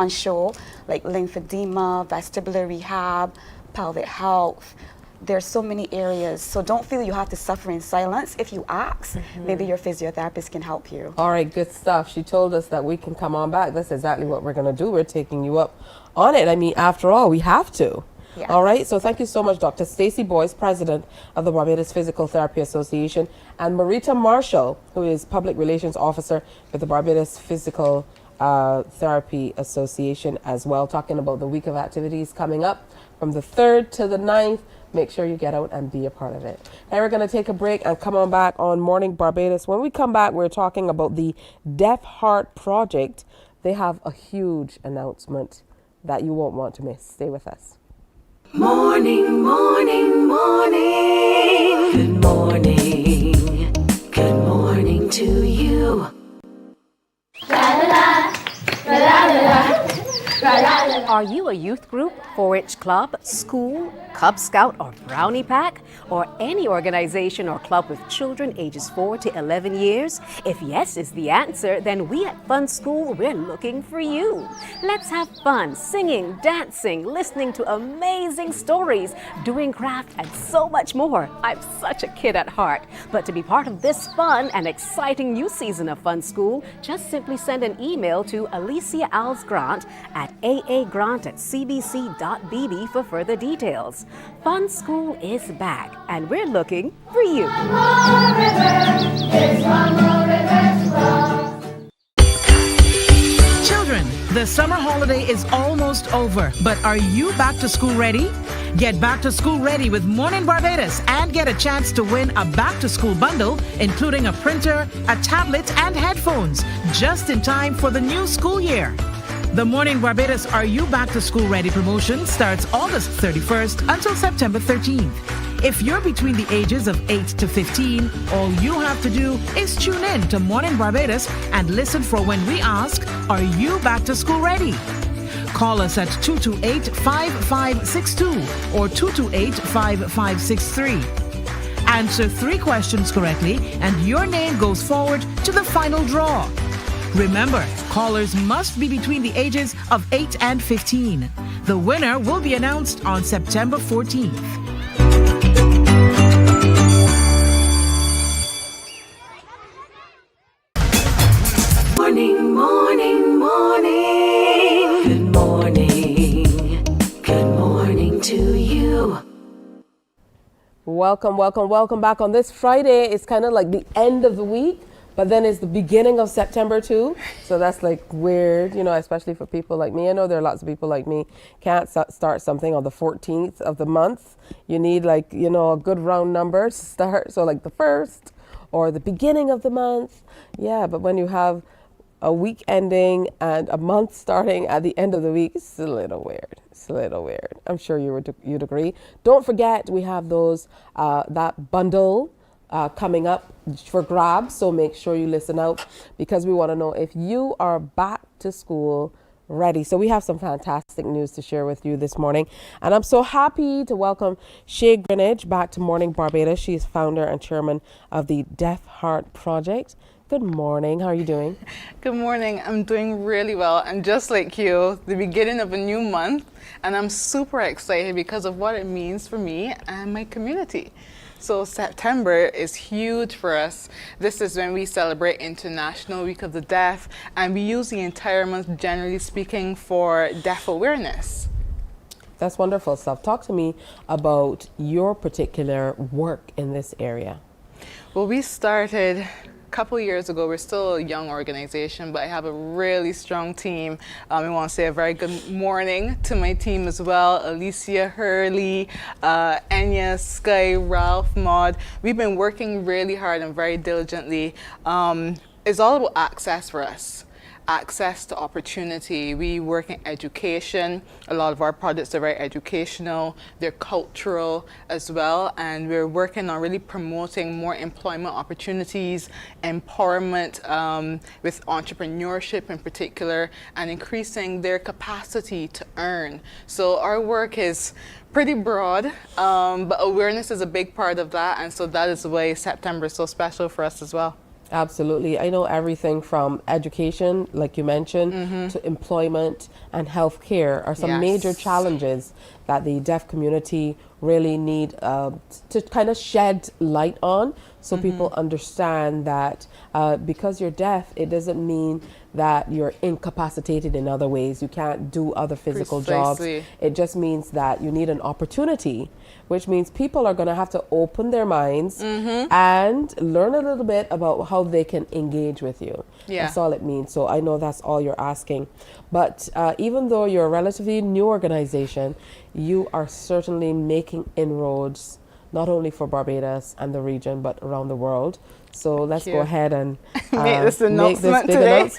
show, like lymphedema, vestibular rehab, pelvic health, there's so many areas. So don't feel you have to suffer in silence. If you ask, maybe your physiotherapist can help you. All right, good stuff. She told us that we can come on back. That's exactly what we're going to do. We're taking you up on it. I mean, after all, we have to. Yes. All right, so thank you so much, Dr. Stacey Boyce, President of the Barbados Physical Therapy Association, and Marita Marshall, who is Public Relations Officer with the Barbados Physical Therapy Association as well, talking about the week of activities coming up from the 3rd to the 9th. Make sure you get out and be a part of it. Now we're going to take a break and come on back on Morning Barbados. When we come back, we're talking about the Deaf Heart Project. They have a huge announcement that you won't want to miss. Stay with us. Morning, morning, morning. Good morning. Good morning to you. Are you a youth group, 4-H club, school, Cub Scout or Brownie Pack, or any organization or club with children ages 4 to 11 years? If yes is the answer, then we at Fun School, we're looking for you. Let's have fun singing, dancing, listening to amazing stories, doing craft, and so much more. I'm such a kid at heart. But to be part of this fun and exciting new season of Fun School, just simply send an email to Alicia Alves Grant at aagrant@cbc.bb for further details. Fun School is back, and we're looking for you. Children, the summer holiday is almost over, but are you back to school ready? Get back to school ready with Mornin Barbados and get a chance to win a back to school bundle, including a printer, a tablet, and headphones, just in time for the new school year. The Morning Barbados Are You Back to School Ready promotion starts August 31st until September 13th. If you're between the ages of 8 to 15, all you have to do is tune in to Morning Barbados and listen for when we ask, are you back to school ready? Call us at 228-5562 or 228-5563. Answer 3 questions correctly and your name goes forward to the final draw. Remember, callers must be between the ages of 8 and 15. The winner will be announced on September 14th. Morning, morning, morning. Good morning. Good morning to you. Welcome, welcome, welcome back on this Friday. It's kind of like the end of the week, but then it's the beginning of September too. So that's like weird, you know, especially for people like me. I know there are lots of people like me can't start something on the 14th of the month. You need like, you know, a good round number to start. So like the 1st or the beginning of the month. Yeah, but when you have a week ending and a month starting at the end of the week, it's a little weird. It's a little weird. I'm sure you'd agree. Don't forget, we have those that bundle coming up for grabs, so make sure you listen out because we want to know if you are back to school ready. So we have some fantastic news to share with you this morning, and I'm so happy to welcome Shay Greenidge back to Morning Barbados. She is founder and chairman of the Deaf Heart Project. Good morning. How are you doing? Good morning. I'm doing really well. And just like you, the beginning of a new month, and I'm super excited because of what it means for me and my community. So September is huge for us. This is when we celebrate International Week of the Deaf, and we use the entire month, generally speaking, for deaf awareness. That's wonderful stuff. Talk to me about your particular work in this area. Well, we started couple years ago. We're still a young organization, but I have a really strong team. I want to say a very good morning to my team as well. Alicia, Hurley, Enya, Sky, Ralph, Maud. We've been working really hard and very diligently. It's all about access for us. Access to opportunity. We work in education. A lot of our projects are very educational. They're cultural as well. And we're working on really promoting more employment opportunities, empowerment with entrepreneurship in particular, and increasing their capacity to earn. So our work is pretty broad, but awareness is a big part of that. And so that is why September is so special for us as well. Absolutely. I know everything from education, like you mentioned, to employment and healthcare are some major challenges that the deaf community really need to kind of shed light on, so people understand that because you're deaf, it doesn't mean that you're incapacitated in other ways. You can't do other physical jobs. It just means that you need an opportunity, which means people are going to have to open their minds and learn a little bit about how they can engage with you. That's all it means. So I know that's all you're asking. But even though you're a relatively new organization, you are certainly making inroads, not only for Barbados and the region, but around the world. So let's go ahead and make this announcement today.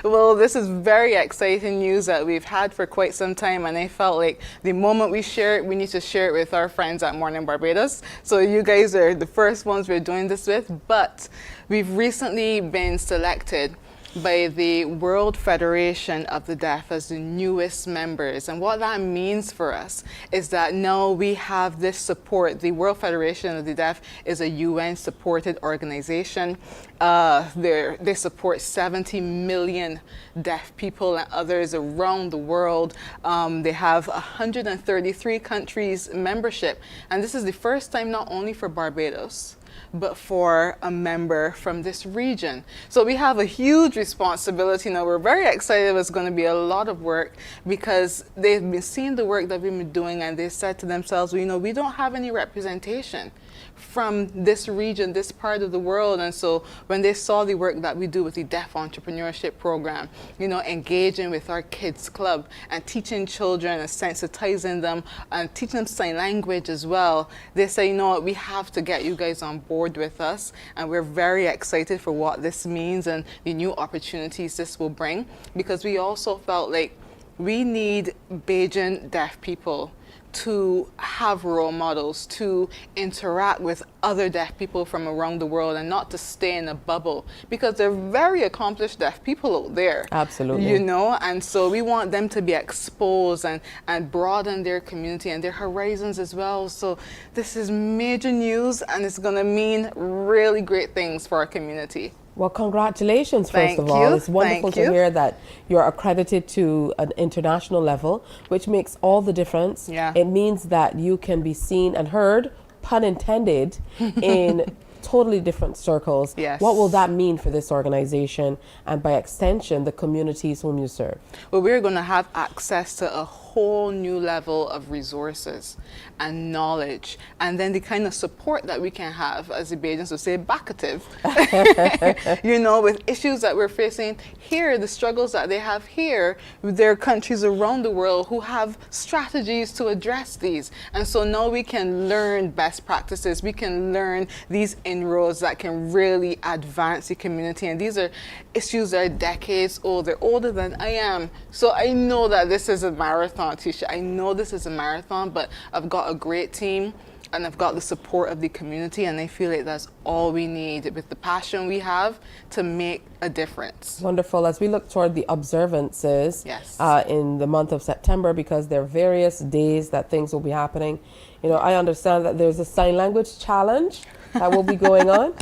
Well, this is very exciting news that we've had for quite some time, and I felt like the moment we share it, we need to share it with our friends at Mornin Barbados. So you guys are the first ones we're doing this with, but we've recently been selected by the World Federation of the Deaf as the newest members. And what that means for us is that now we have this support. The World Federation of the Deaf is a UN-supported organization. They support 70 million deaf people and others around the world. They have 133 countries membership. And this is the first time not only for Barbados, but for a member from this region. So we have a huge responsibility now. We're very excited. It's going to be a lot of work because they've been seeing the work that we've been doing, and they said to themselves, well, you know, we don't have any representation from this region, this part of the world. And so when they saw the work that we do with the Deaf Entrepreneurship Program, you know, engaging with our kids club and teaching children and sensitizing them and teaching them sign language as well, they say, you know what, we have to get you guys on board with us. And we're very excited for what this means and the new opportunities this will bring, because we also felt like we need Bajan deaf people to have role models, to interact with other deaf people from around the world and not to stay in a bubble, because they're very accomplished deaf people out there. Absolutely. You know, and so we want them to be exposed and broaden their community and their horizons as well. So this is major news, and it's going to mean really great things for our community. Well, congratulations, first of all. It's wonderful to hear that you're accredited to an international level, which makes all the difference. It means that you can be seen and heard, pun intended, in totally different circles. What will that mean for this organization and, by extension, the communities whom you serve? Well, we're going to have access to a whole new level of resources and knowledge, and then the kind of support that we can have, as the Bajans would say, backative, you know, with issues that we're facing here, the struggles that they have here, there are countries around the world who have strategies to address these. And so now we can learn best practices, we can learn these inroads that can really advance the community. And these are issues that are decades old, they're older than I am. So I know that this is a marathon, Tisha. I know this is a marathon, but I've got a great team and I've got the support of the community, and I feel like that's all we need with the passion we have to make a difference. Wonderful. As we look toward the observances in the month of September, because there are various days that things will be happening, you know, I understand that there's a sign language challenge that will be going on.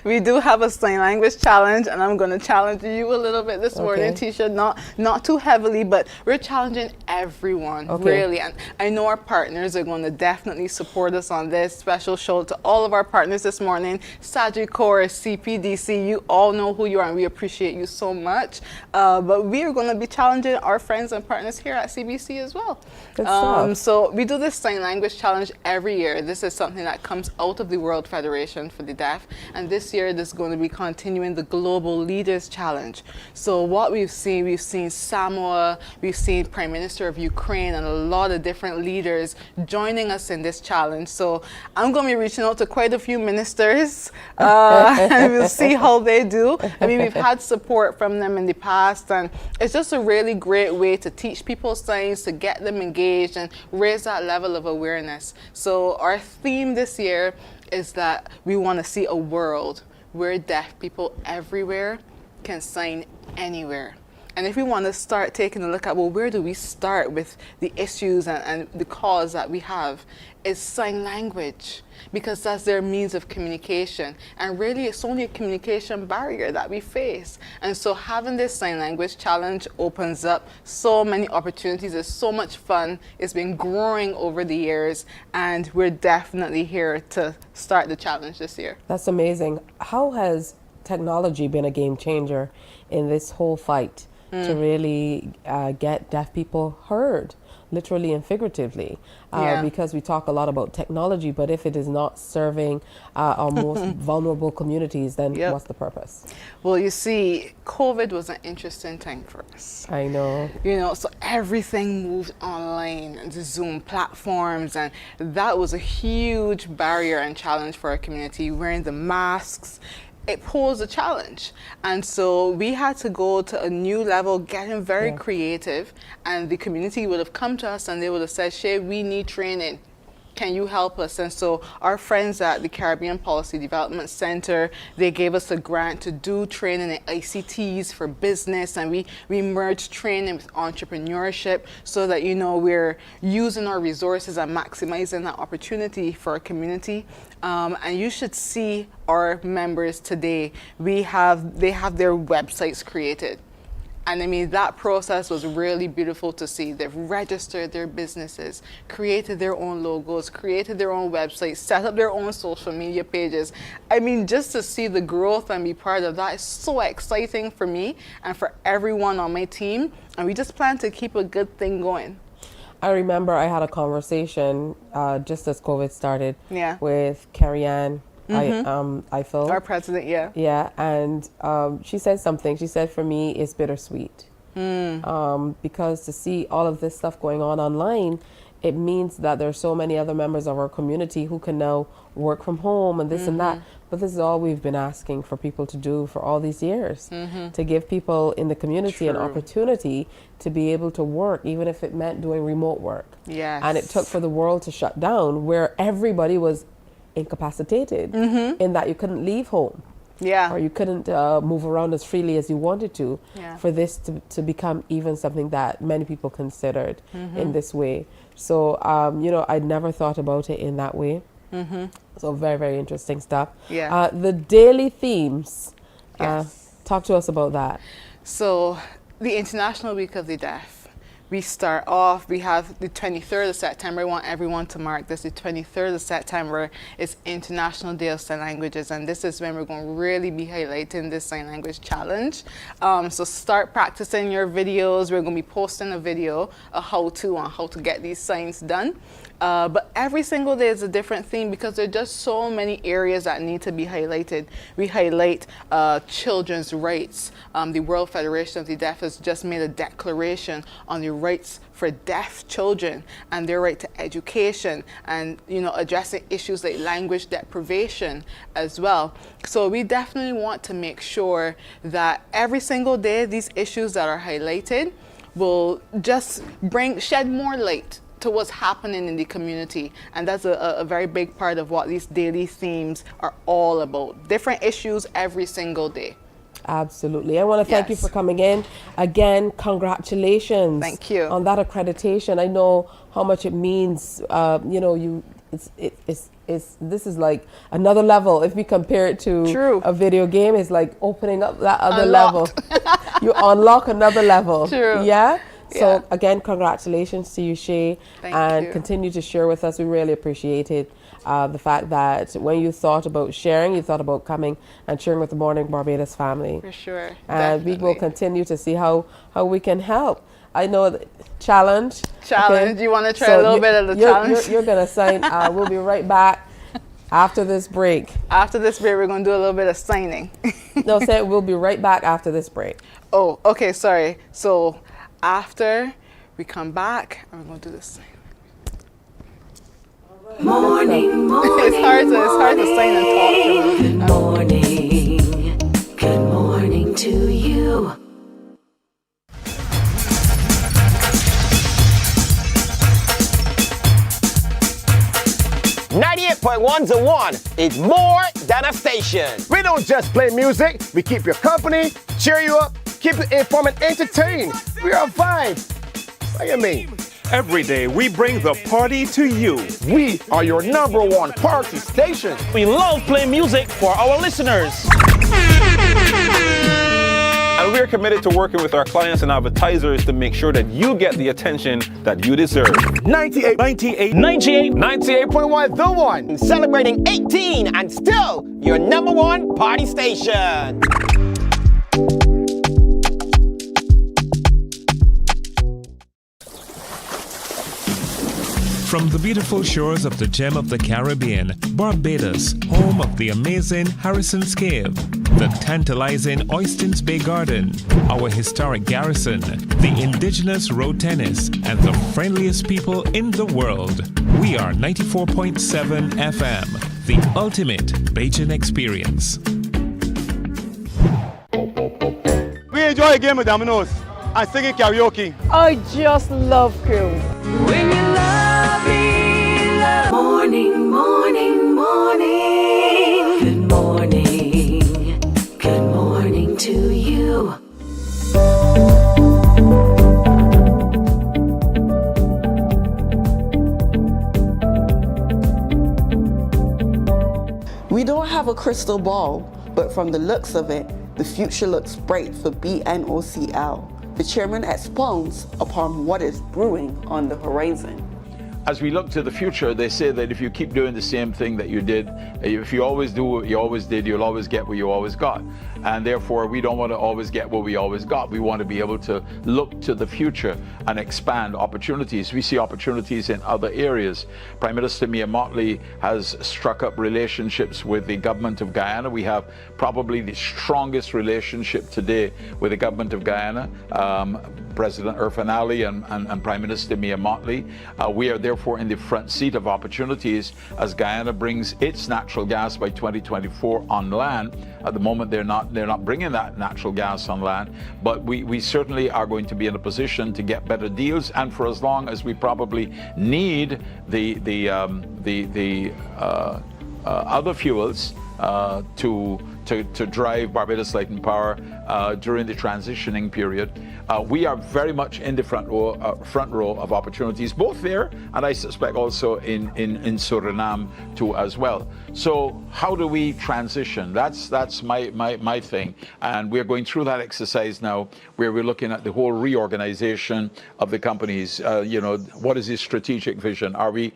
We do have a sign language challenge, and I'm going to challenge you a little bit this morning, Tisha. Not too heavily, but we're challenging everyone, really. And I know our partners are going to definitely support us on this. Special shout out to all of our partners this morning. Sagicor, CPDC, you all know who you are, and we appreciate you so much. But we are going to be challenging our friends and partners here at CBC as well. So we do this sign language challenge every year. This is something that comes out of the World Federation for the Deaf. And this year, this is going to be continuing the Global Leaders Challenge. So what we've seen Samoa, we've seen Prime Minister of Ukraine, and a lot of different leaders joining us in this challenge. So I'm going to be reaching out to quite a few ministers, and we'll see how they do. I mean, we've had support from them in the past, and it's just a really great way to teach people signs, to get them engaged, and raise that level of awareness. So our theme this year is that we want to see a world where deaf people everywhere can sign anywhere. And if we want to start taking a look at, well, where do we start with the issues and the cause that we have, is sign language, because that's their means of communication. And really, it's only a communication barrier that we face. And so having this sign language challenge opens up so many opportunities. It's so much fun. It's been growing over the years, and we're definitely here to start the challenge this year. That's amazing. How has technology been a game changer in this whole fight to really get deaf people heard, literally and figuratively? Because we talk a lot about technology, but if it is not serving our most vulnerable communities, then what's the purpose? Well, you see, COVID was an interesting time for us. I know. You know, so everything moved online, and the Zoom platforms, and that was a huge barrier and challenge for our community. Wearing the masks, it posed a challenge. And so we had to go to a new level, getting very creative, and the community would have come to us and they would have said, Shay, we need training. Can you help us? And so our friends at the Caribbean Policy Development Center, they gave us a grant to do training in ICTs for business, and we merged training with entrepreneurship so that, you know, we're using our resources and maximizing that opportunity for our community. And you should see our members today. They have their websites created. And I mean, that process was really beautiful to see. They've registered their businesses, created their own logos, created their own websites, set up their own social media pages. I mean, just to see the growth and be part of that is so exciting for me and for everyone on my team. And we just plan to keep a good thing going. I remember I had a conversation just as COVID started with Carrie Ann. Eiffel. Our president, Yeah, and she said something. She said, for me, it's bittersweet. Because to see all of this stuff going on online, it means that there are so many other members of our community who can now work from home and this and that. But this is all we've been asking for people to do for all these years, to give people in the community an opportunity to be able to work, even if it meant doing remote work. Yes. And it took for the world to shut down, where everybody was incapacitated in that you couldn't leave home, or you couldn't move around as freely as you wanted to, for this to become even something that many people considered in this way. So you know, I'd never thought about it in that way. So very, very interesting stuff. The daily themes, talk to us about that. So the International Week of the Deaf, we start off, we have the 23rd of September. I want everyone to mark this. The 23rd of September is International Day of Sign Languages, and this is when we're going to really be highlighting this sign language challenge. So start practicing your videos. We're going to be posting a video, a how-to on how to get these signs done. But every single day is a different theme, because there are just so many areas that need to be highlighted. We highlight children's rights. The World Federation of the Deaf has just made a declaration on the rights for deaf children and their right to education, and, you know, addressing issues like language deprivation as well. So we definitely want to make sure that every single day these issues that are highlighted will just shed more light to what's happening in the community. And that's a very big part of what these daily themes are all about. Different issues every single day. Absolutely. I want to thank you for coming in. Again, congratulations. Thank you. On that accreditation. I know how much it means. You know, this is like another level. If we compare it to a video game, it's like opening up that other level. You unlock another level. Yeah? So again, congratulations to you, Shay, and continue to share with us. We really appreciate it. The fact that when you thought about sharing, you thought about coming and sharing with the Mornin Barbados family. For sure. And we will continue to see how we can help. I know the challenge. Okay. Do you want to try a little bit of the challenge? You're going to sign. We'll be right back after this break. After this break, we're going to do a little bit of signing. No, say we'll be right back after this break. Oh, okay, sorry. So after we come back, I'm going to do this. Morning, morning, it's hard to sign and talk. Good morning. Good morning to you. 98.1 The One is more than a station. We don't just play music, we keep you company, cheer you up, keep you informed and entertained. We are a vibe. What do you mean? Every day, we bring the party to you. We are your #1 party station. We love playing music for our listeners. And we're committed to working with our clients and advertisers to make sure that you get the attention that you deserve. 98.1 The One. Celebrating 18 and still your #1 party station. From the beautiful shores of the gem of the Caribbean, Barbados, home of the amazing Harrison's Cave, the tantalizing Oystins Bay Garden, our historic garrison, the indigenous road tennis, and the friendliest people in the world. We are 94.7 FM, the ultimate Bajan experience. We enjoy a game of dominoes and singing karaoke. I just love cruise. When you love me, love. Morning, morning, morning. Good morning. Good morning to you. We don't have a crystal ball, but from the looks of it, the future looks bright for BNOCL. The chairman expounds upon what is brewing on the horizon. As we look to the future, they say that if you keep doing the same thing that you did, if you always do what you always did, you'll always get what you always got. And therefore, we don't want to always get what we always got. We want to be able to look to the future and expand opportunities. We see opportunities in other areas. Prime Minister Mia Mottley has struck up relationships with the government of Guyana. We have probably the strongest relationship today with the government of Guyana. President Irfan Ali and Prime Minister Mia Mottley. We are therefore in the front seat of opportunities as Guyana brings its natural gas by 2024 on land. At the moment, they're not bringing that natural gas on land, but we certainly are going to be in a position to get better deals. And for as long as we probably need the other fuels to drive Barbados Light and Power during the transitioning period. We are very much in the front row of opportunities, both there and I suspect also in Suriname too as well. So how do we transition? That's my thing, and we're going through that exercise now, where we're looking at the whole reorganization of the companies. What is the strategic vision? Are we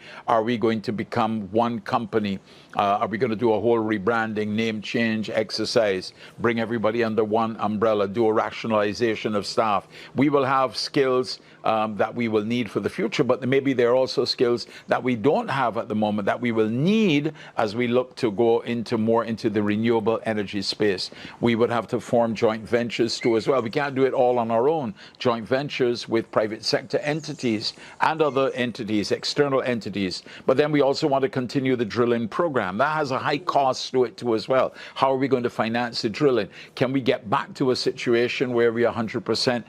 going to become one company? Are we going to do a whole rebranding, name change exercise, bring everybody under one umbrella, do a rationalization of staff? We will have skills that we will need for the future, but maybe there are also skills that we don't have at the moment that we will need as we look to go more into the renewable energy space. We would have to form joint ventures too as well. We can't do it all on our own. Joint ventures with private sector entities and other entities, external entities. But then we also want to continue the drilling program. That has a high cost to it too as well. How are we going to finance the drilling? Can we get back to a situation where we are 100%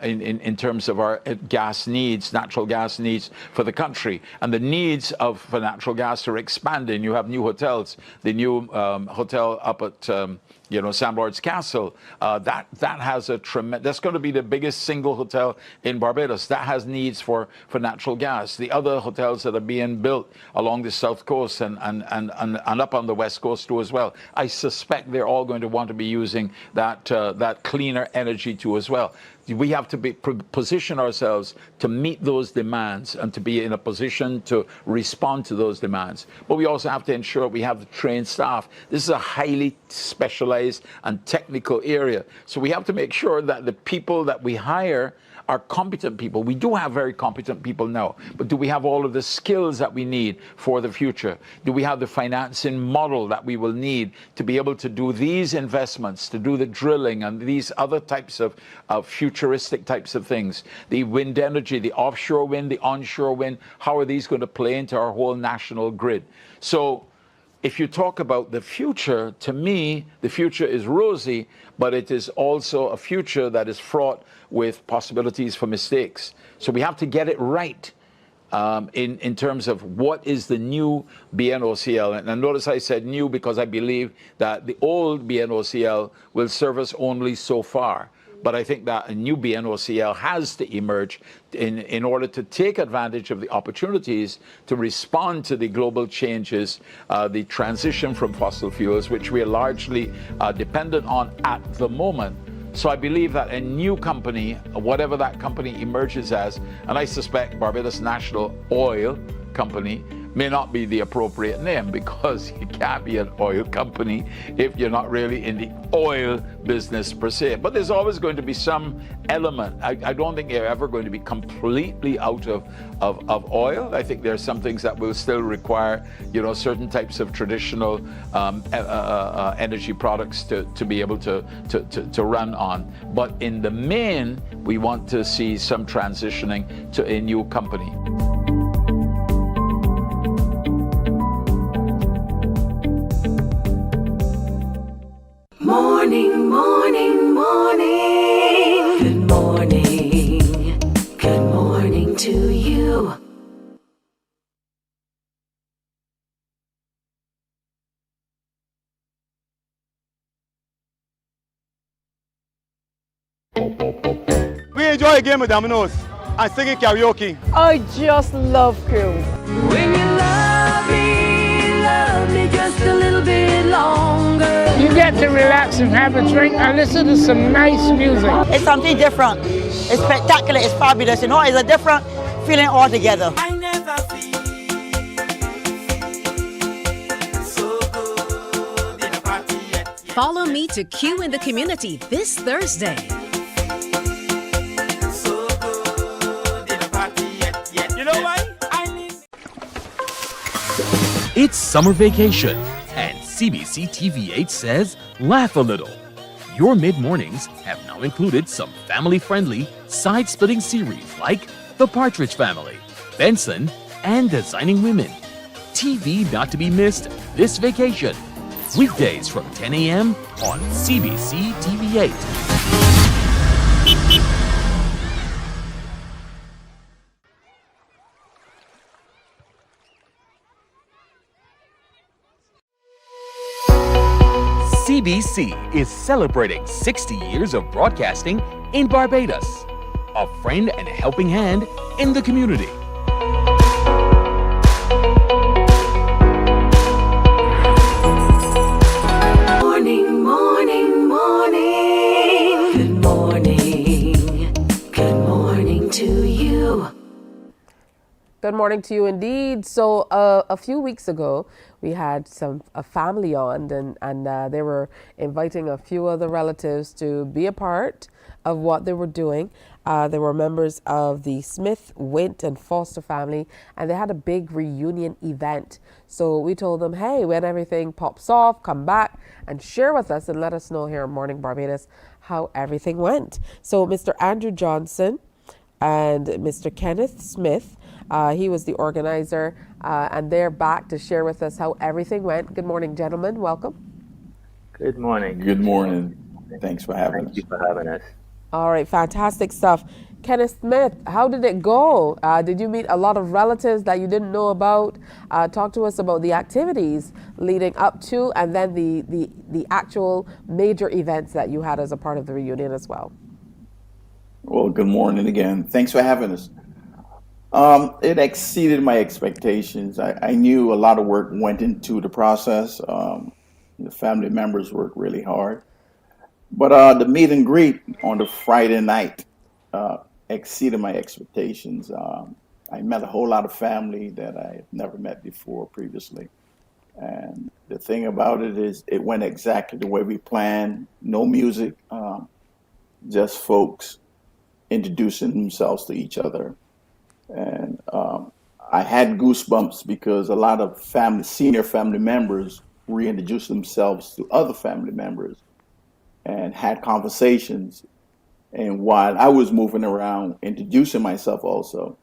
in terms of our gas needs, natural gas needs for the country? And the needs for natural gas are expanding. You have new hotels. The new hotel up at Sam Lord's Castle, that has a tremendous, that's going to be the biggest single hotel in Barbados. That has needs for natural gas. The other hotels that are being built along the south coast and up on the west coast too as well, I suspect they're all going to want to be using that cleaner energy too as well. We have to position ourselves to meet those demands and to be in a position to respond to those demands. But we also have to ensure we have the trained staff. This is a highly specialized and technical area. So we have to make sure that the people that we hire are competent people. We do have very competent people now, but do we have all of the skills that we need for the future? Do we have the financing model that we will need to be able to do these investments, to do the drilling and these other types of futuristic types of things? The wind energy, the offshore wind, the onshore wind, how are these going to play into our whole national grid? So if you talk about the future, to me, the future is rosy, but it is also a future that is fraught with possibilities for mistakes. So we have to get it right in terms of what is the new BNOCL. And notice I said new because I believe that the old BNOCL will serve us only so far. but I think that a new BNOCL has to emerge in order to take advantage of the opportunities to respond to the global changes, the transition from fossil fuels, which we are largely dependent on at the moment. So I believe that a new company, whatever that company emerges as, and I suspect Barbados National Oil Company may not be the appropriate name, because you can't be an oil company if you're not really in the oil business per se. But there's always going to be some element. I don't think you're ever going to be completely out of oil. I think there are some things that will still require, certain types of traditional energy products to be able to run on. But in the main, we want to see some transitioning to a new company. Morning, morning, morning. Good morning. Good morning to you. We enjoy a game of dominoes and singing karaoke. I just love cruise. When you love me just a little bit longer. You get to relax and have a drink and listen to some nice music. It's something different. It's spectacular. It's fabulous. It's a different feeling altogether. I never feel so good in a party yet. Follow me to Q in the Community this Thursday. So good in a party yet. You know why? It's summer vacation, and CBC TV8 says laugh a little. Your mid-mornings have now included some family-friendly, side-splitting series like The Partridge Family, Benson, and Designing Women. TV not to be missed this vacation. Weekdays from 10 a.m. on CBC TV8. CBC is celebrating 60 years of broadcasting in Barbados. A friend and a helping hand in the community. Morning, morning, morning. Good morning. Good morning to you. Good morning to you indeed. So a few weeks ago, we had a family on, and they were inviting a few other relatives to be a part of what they were doing. They were members of the Smith, Wint, and Foster family, and they had a big reunion event. So we told them, hey, when everything pops off, come back and share with us and let us know here in Morning Barbados how everything went. So Mr. Andrew Johnson and Mr. Kenneth Smith, he was the organizer, and they're back to share with us how everything went. Good morning, gentlemen. Welcome. Good morning. Good morning. Thanks for having us. Thank you for having us. All right, fantastic stuff. Kenneth Smith, how did it go? Did you meet a lot of relatives that you didn't know about? Talk to us about the activities leading up to, and then the actual major events that you had as a part of the reunion as well. Well, good morning again. Thanks for having us. It exceeded my expectations. I knew a lot of work went into the process. The family members worked really hard. But the meet and greet on the Friday night exceeded my expectations. I met a whole lot of family that I had never met before previously. And the thing about it is it went exactly the way we planned. No music, just folks introducing themselves to each other. And I had goosebumps because a lot of senior family members reintroduced themselves to other family members and had conversations. And while I was moving around, introducing myself also,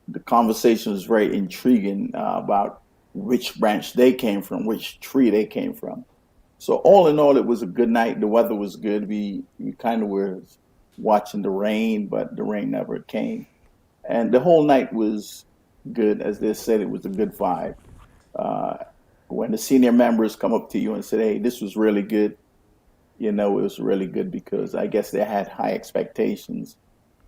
the conversation was very intriguing about which branch they came from, which tree they came from. So all in all, it was a good night. The weather was good. We kind of were watching the rain, but the rain never came. And the whole night was good. As they said, it was a good vibe. When the senior members come up to you and say, hey, this was really good, it was really good because I guess they had high expectations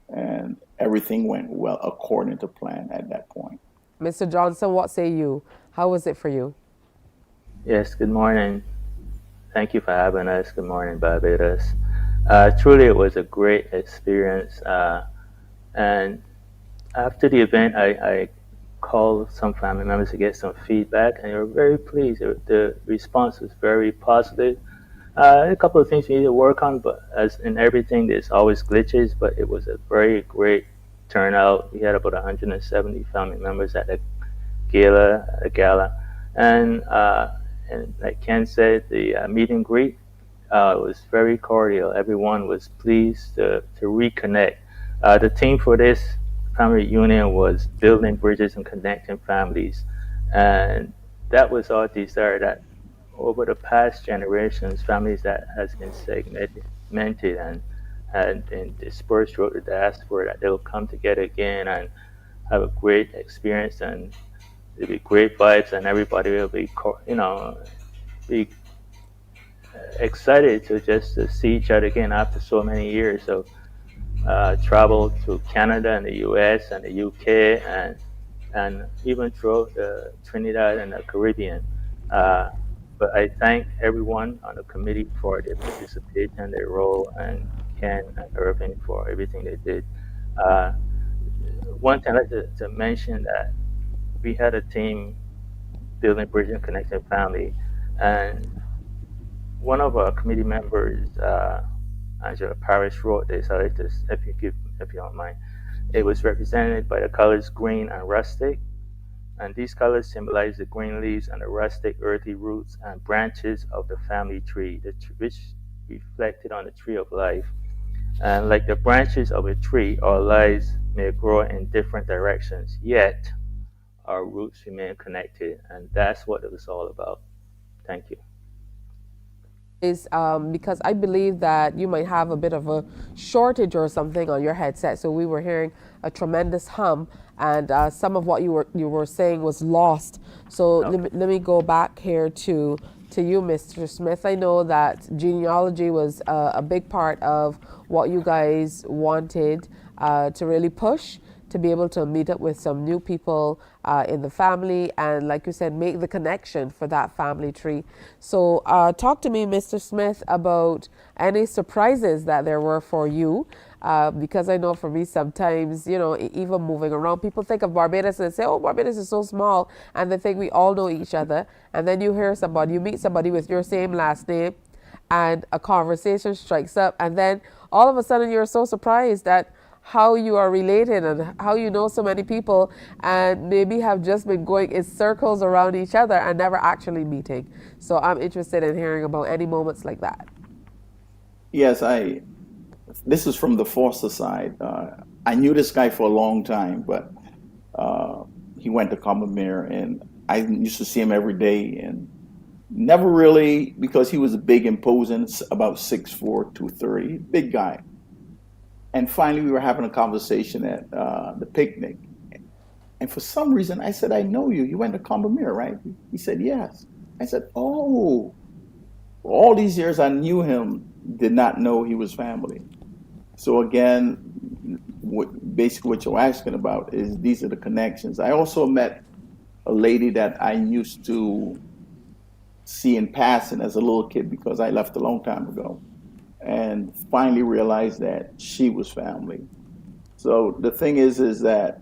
and everything went well according to plan at that point. Mr. Johnson, what say you? How was it for you? Yes, good morning. Thank you for having us. Good morning, Barbados. Truly, it was a great experience. And after the event, I called some family members to get some feedback, and they were very pleased. The response was very positive. A couple of things we need to work on, but as in everything, there's always glitches, but it was a very great turnout. We had about 170 family members at the gala. And like Ken said, the meet and greet was very cordial. Everyone was pleased to reconnect. The theme for this family reunion was building bridges and connecting families. And that was our desire, that over the past generations, families that has been segmented and had been dispersed throughout the diaspora, that they'll come together again and have a great experience, and there'll be great vibes, and everybody will be, be excited to see each other again after so many years. So travel to Canada and the US and the UK and even throughout Trinidad and the Caribbean. But I thank everyone on the committee for their participation, their role, and Ken and Irving for everything they did. One thing I'd like to mention, that we had a team building bridge and connecting family, and one of our committee members, Angela Parrish, wrote this. I like this, if you don't mind. It was represented by the colors green and rustic, and these colors symbolize the green leaves and the rustic earthy roots and branches of the family tree, which reflected on the tree of life. And like the branches of a tree, our lives may grow in different directions, yet our roots remain connected, and that's what it was all about. Thank you. Is because I believe that you might have a bit of a shortage or something on your headset, so we were hearing a tremendous hum, and some of what you were saying was lost. So let me go back here to you, Mr. Smith. I know that genealogy was a big part of what you guys wanted to really push, to be able to meet up with some new people in the family, and like you said, make the connection for that family tree. So talk to me, Mr. Smith, about any surprises that there were for you, because I know for me sometimes, even moving around, people think of Barbados and say, oh, Barbados is so small, and they think we all know each other, and then you meet somebody with your same last name, and a conversation strikes up, and then all of a sudden you're so surprised at how you are related and how you know so many people, and maybe have just been going in circles around each other and never actually meeting. So I'm interested in hearing about any moments like that. Yes, this is from the foster side. I knew this guy for a long time, but he went to Combermere, and I used to see him every day, and never really, because he was big, imposing, about 6'4", 230, big guy. And finally, we were having a conversation at the picnic. And for some reason, I said, I know you. You went to Combermere, right? He said, yes. I said, oh. All these years I knew him, did not know he was family. So again, basically what you're asking about is these are the connections. I also met a lady that I used to see in passing as a little kid because I left a long time ago, and finally realized that she was family. So the thing is that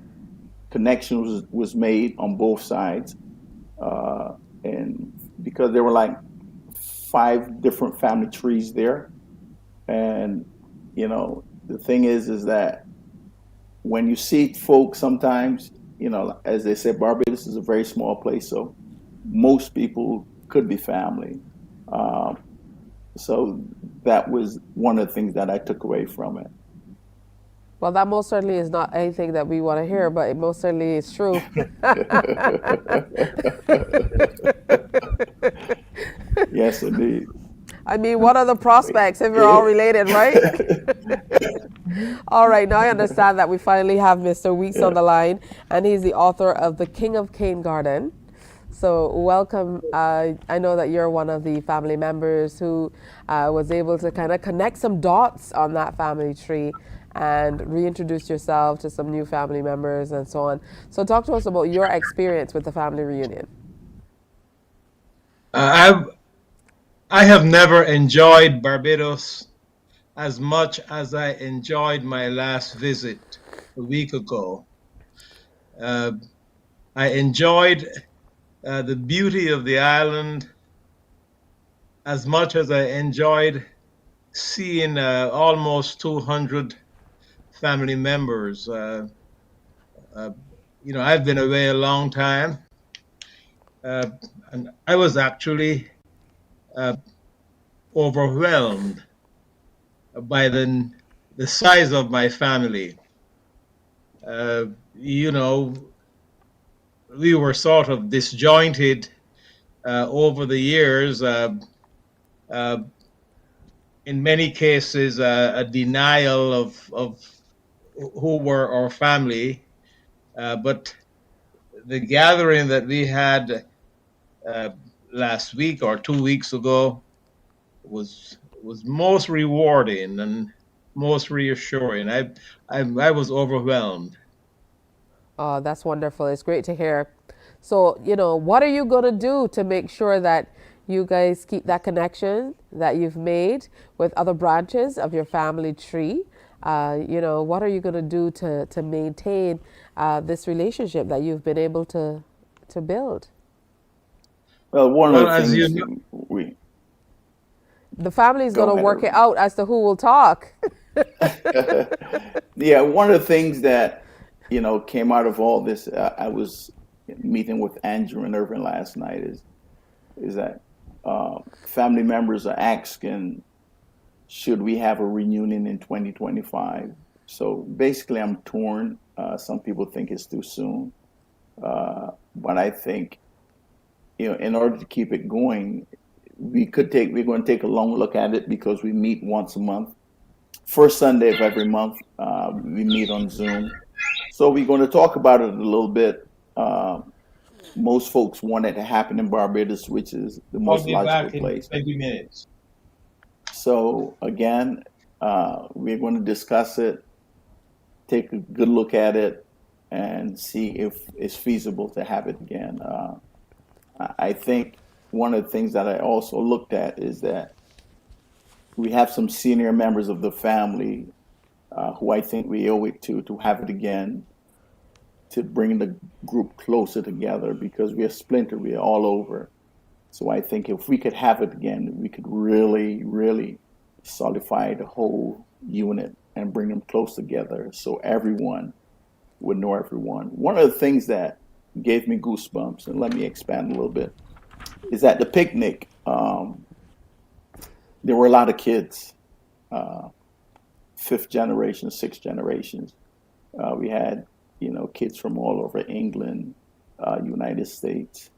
connection was made on both sides, and because there were like 5 different family trees there, and the thing is that when you see folks sometimes, as they say, Barbados is a very small place, so most people could be family. So that was one of the things that I took away from it. Well, that most certainly is not anything that we want to hear, but it most certainly is true. Yes, indeed. I mean, what are the prospects if you're all related, right? All right, now I understand that we finally have Mr. Weeks on the line, and he's the author of The King of Cane Garden. So welcome. I know that you're one of the family members who was able to kind of connect some dots on that family tree and reintroduce yourself to some new family members and so on. So talk to us about your experience with the family reunion. I have never enjoyed Barbados as much as I enjoyed my last visit a week ago. I enjoyed the beauty of the island as much as I enjoyed seeing almost 200 family members. I've been away a long time, and I was actually overwhelmed by the size of my family. We were sort of disjointed over the years. In many cases, a denial of who were our family. But the gathering that we had last week or 2 weeks ago was most rewarding and most reassuring. I was overwhelmed. Oh, that's wonderful. It's great to hear. So, what are you going to do to make sure that you guys keep that connection that you've made with other branches of your family tree? What are you going to do to maintain this relationship that you've been able to build? Well, one of the things the family is going to work ahead. it out as to who will talk. Yeah, one of the things that came out of all this, I was meeting with Andrew and Irvin last night, is that family members are asking, should we have a reunion in 2025? So basically, I'm torn. Some people think it's too soon, but I think in order to keep it going, we're going to take a long look at it because we meet once a month. First Sunday of every month, we meet on Zoom. So we're going to talk about it a little bit. Most folks want it to happen in Barbados, which is the most logical place. 20 minutes. So again, we're going to discuss it, take a good look at it, and see if it's feasible to have it again. I think one of the things that I also looked at is that we have some senior members of the family who I think we owe it to have it again, to bring the group closer together, because we are splintered, we are all over. So I think if we could have it again, we could really, really solidify the whole unit and bring them close together so everyone would know everyone. One of the things that gave me goosebumps, and let me expand a little bit, is at the picnic, there were a lot of kids, fifth generation, sixth generations. We had, kids from all over England, United States.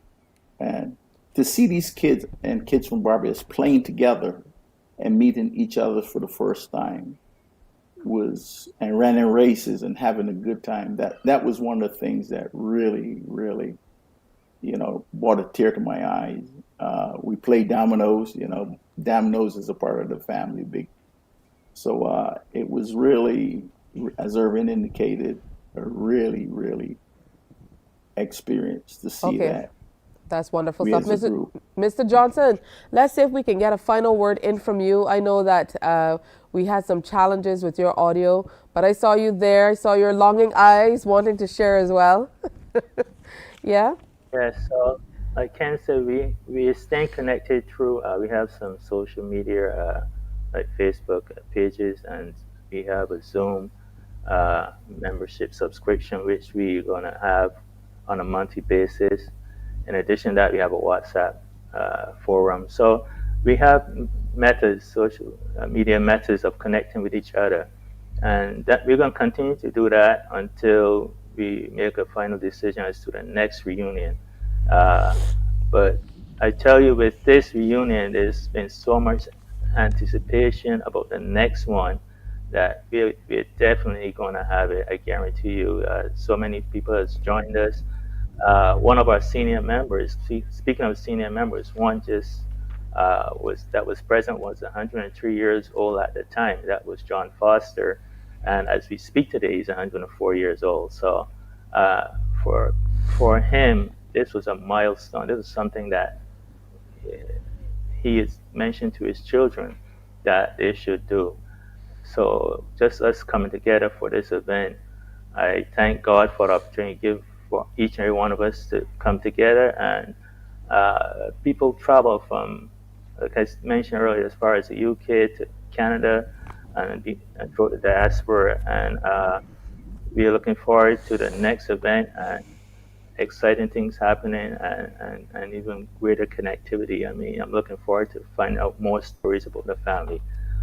And to see these kids and kids from Barbados playing together and meeting each other for the first time and running races and having a good time, that was one of the things that really, really, brought a tear to my eyes. We played dominoes, dominoes is a part of the family. So it was really, as Irvin indicated, a really, really experience to see that. That's wonderful stuff. Mr. Johnson, let's see if we can get a final word in from you. I know that we had some challenges with your audio, but I saw you there. I saw your longing eyes wanting to share as well. Yeah? Yes, so like Ken said, we stay connected through, we have some social media, like Facebook pages, and we have a Zoom membership subscription, which we're going to have on a monthly basis. In addition to that, we have a WhatsApp forum. So we have methods, social media methods of connecting with each other. And that we're going to continue to do that until we make a final decision as to the next reunion. But I tell you, with this reunion, there's been so much anticipation about the next one that we're definitely going to have it. I guarantee you. So many people has joined us. one of our senior members, speaking of senior members, one just was present was 103 years old at the time. That was John Foster, and as we speak today, he's 104 years old. So for him, this was a milestone. This is something that he has mentioned to his children that they should do. So just us coming together for this event, I thank God for the opportunity to give for each and every one of us to come together. And people travel from, like I mentioned earlier, as far as the UK to Canada and throughout the diaspora. And we are looking forward to the next event and exciting things happening and even greater connectivity. I mean, I'm looking forward to finding out more stories about the family.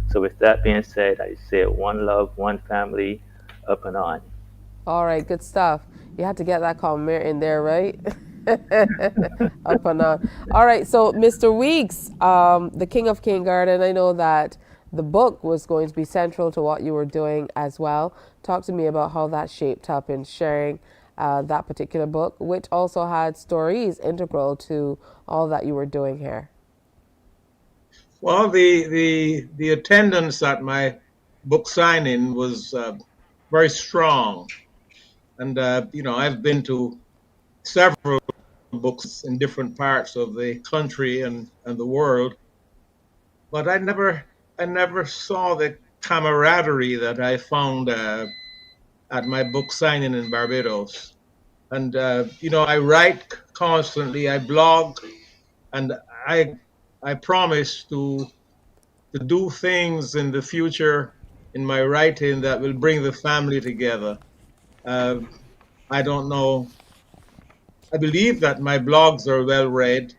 So with that being said, I say one love, one family, up and on. All right, good stuff. You had to get that comment in there, right? Up and on. All right, so Mr. Weeks, the King of Kindergarten, I know that the book was going to be central to what you were doing as well. Talk to me about how that shaped up in sharing that particular book, which also had stories integral to all that you were doing here. Well, the attendance at my book signing was very strong, and I've been to several books in different parts of the country and the world, but I never saw the camaraderie that I found at my book signing in Barbados. And I write constantly, I blog, and I promise to do things in the future in my writing that will bring the family together. I don't know. I believe that my blogs are well read,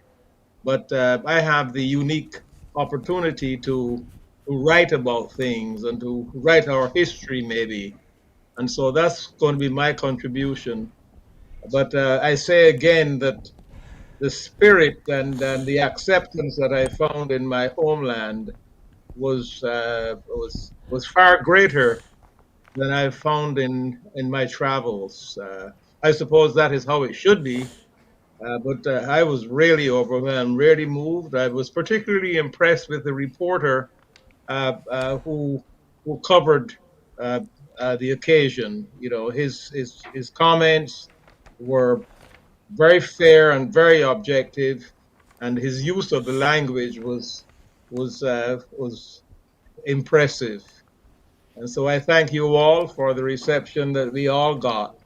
but I have the unique opportunity to write about things and to write our history, maybe. And so that's going to be my contribution. But I say again that the spirit and the acceptance that I found in my homeland was far greater than I found in my travels. I suppose that is how it should be, but I was really overwhelmed, really moved. I was particularly impressed with the reporter who covered the occasion. You know, his comments were very fair and very objective, and his use of the language was impressive. And so I thank you all for the reception that we all got.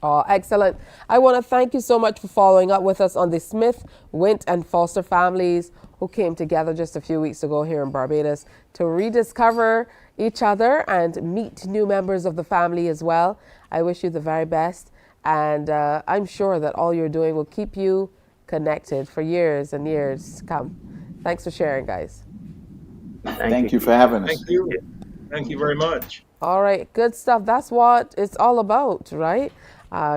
Oh, excellent. I want to thank you so much for following up with us on the Smith, Wint, and Foster families who came together just a few weeks ago here in Barbados to rediscover each other and meet new members of the family as well. I wish you the very best, and I'm sure that all you're doing will keep you connected for years and years to come. Thanks for sharing, guys. Thank you for having us. Thank you. Thank you very much. All right, good stuff. That's what it's all about, right?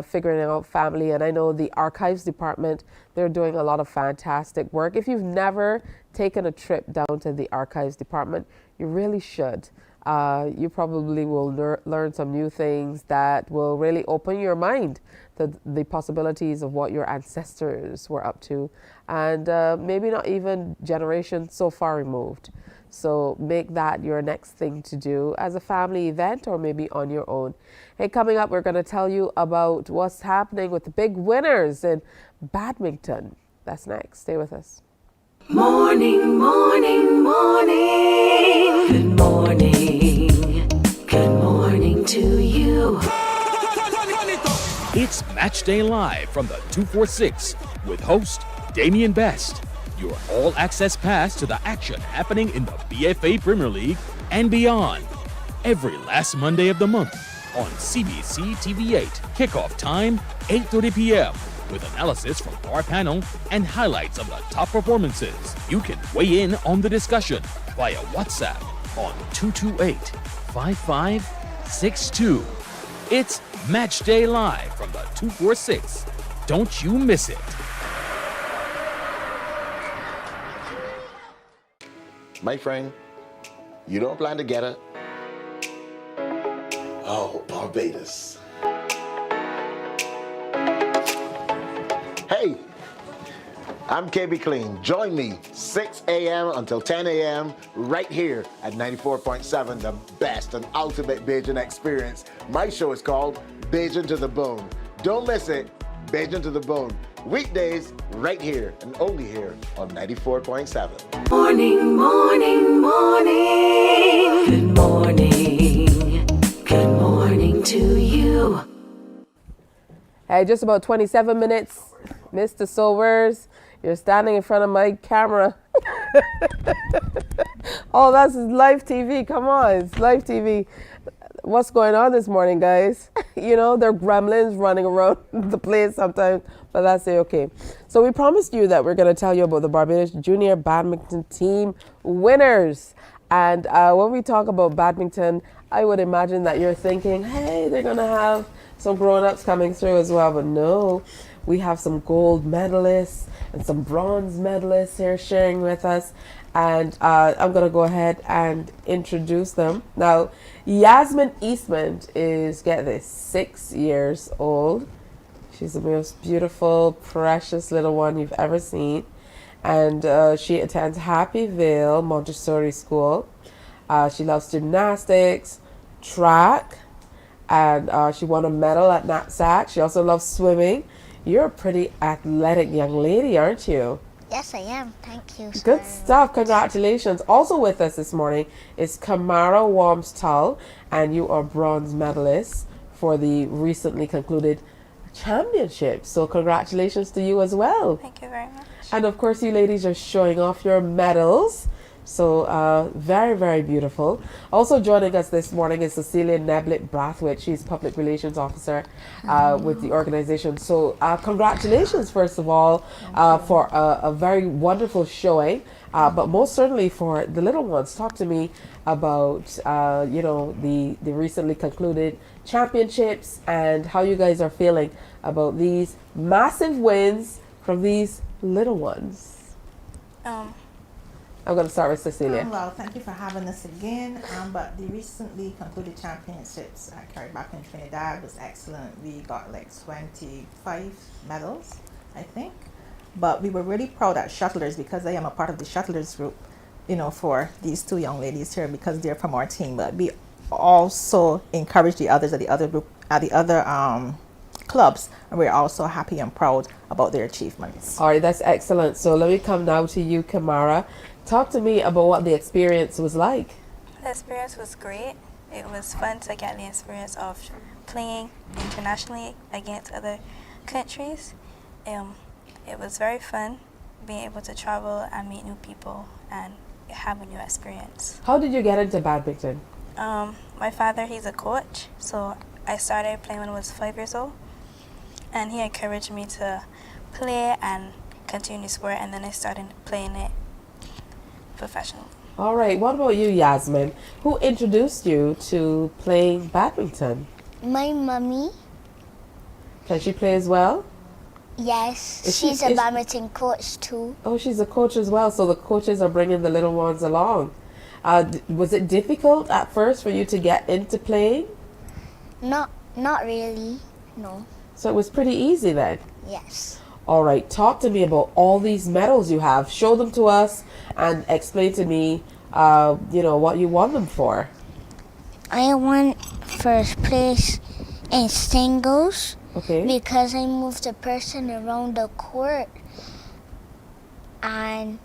Figuring out family. And I know the archives department, they're doing a lot of fantastic work. If you've never taken a trip down to the archives department, you really should. You probably will learn some new things that will really open your mind to the possibilities of what your ancestors were up to, and maybe not even generations so far removed. So make that your next thing to do as a family event or maybe on your own. Hey, coming up, we're going to tell you about what's happening with the big winners in badminton. That's next. Stay with us. Morning, morning, morning. Good morning. Good morning to you. It's Match Day Live from the 246 with host Damian Best. Your all-access pass to the action happening in the BFA Premier League and beyond. Every last Monday of the month on CBC TV8. Kickoff time, 8:30 p.m. with analysis from our panel and highlights of the top performances. You can weigh in on the discussion via WhatsApp on 228-5562. It's Match Day Live from the 246. Don't you miss it. My friend, you don't plan to get it. Oh, Barbados. I'm KB Clean. Join me 6 a.m. until 10 a.m. right here at 94.7, the best and ultimate Bajan experience. My show is called Bajan to the Bone. Don't miss it. Bajan to the Bone. Weekdays right here and only here on 94.7. Morning, morning, morning. Good morning. Good morning to you. Hey, just about 27 minutes. Mr. Silvers, you're standing in front of my camera. Oh, that's live TV. Come on, it's live TV. What's going on this morning, guys? You know, there are gremlins running around the place sometimes, but that's okay. So we promised you that we're going to tell you about the Barbados Junior Badminton Team winners. And when we talk about badminton, I would imagine that you're thinking, hey, they're going to have some grown-ups coming through as well. But no, we have some gold medalists and some bronze medalists here sharing with us. And I'm going to go ahead and introduce them. Now, Yasmin Eastman is, get this, 6 years old. She's the most beautiful, precious little one you've ever seen. And she attends Happy Vale Montessori School. She loves gymnastics, track, and she won a medal at NATSAC. She also loves swimming. You're a pretty athletic young lady, aren't you? Yes, I am. Thank you. Good stuff. Congratulations. Also with us this morning is Kamara Worms-Tull, and you are bronze medalist for the recently concluded championship. So congratulations to you as well. Thank you very much. And of course, you ladies are showing off your medals. So very, very beautiful. Also joining us this morning is Cecilia Neblit-Brathwaite. She's Public Relations Officer with the organization. So congratulations, first of all, for a very wonderful showing, but most certainly for the little ones. Talk to me about, you know, the recently concluded championships and how you guys are feeling about these massive wins from these little ones. I'm going to start with Cecilia. Well, thank you for having us again. But the recently concluded championships carried back in Trinidad was excellent. We got like 25 medals, I think. But we were really proud at shuttlers, because I am a part of the shuttlers group, you know, for these two young ladies here, because they're from our team. But we also encourage the others at the other group, at the other clubs, and we're also happy and proud about their achievements. All right, that's excellent. So let me come now to you, Kamara. Talk to me about what the experience was like. The experience was great. It was fun to get the experience of playing internationally against other countries. It was very fun being able to travel and meet new people and have a new experience. How did you get into badminton? My father, he's a coach, so I started playing when I was 5 years old, and he encouraged me to play and continue the sport, and then I started playing it professionally. All right, what about you, Yasmin? Who introduced you to playing badminton? My mommy. Can she play as well? Yes, she's a badminton coach too. Oh, she's a coach as well, so the coaches are bringing the little ones along. Was it difficult at first for you to get into playing? Not really, no. So it was pretty easy then? Yes. All right, talk to me about all these medals you have. Show them to us and explain to me, you know, what you won them for. I won first place in singles. Okay. Because I moved a person around the court. And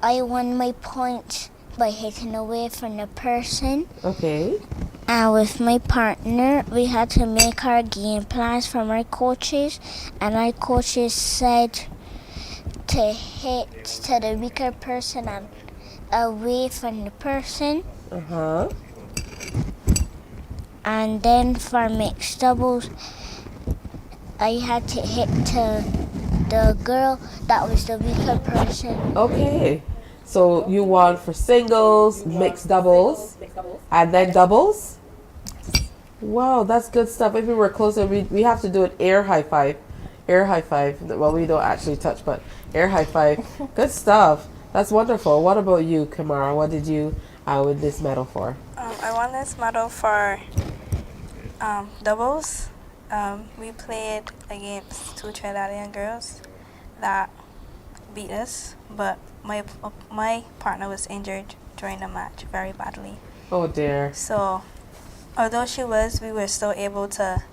I won my points by hitting away from the person. Okay. And with my partner, we had to make our game plans from our coaches, and our coaches said to hit to the weaker person and away from the person. And then for mixed doubles, I had to hit to the girl that was the weaker person. Okay. So you won for singles, mixed doubles, and then doubles? Wow, that's good stuff. If we were closer, we have to do an air high five. Air high five. Well, we don't actually touch, but air high five. Good stuff. That's wonderful. What about you, Kamara? What did you win this medal for? I won this medal for doubles. We played against two Trinidadian girls that beat us, but my partner was injured during the match very badly. Oh dear. So, although she was, we were still able to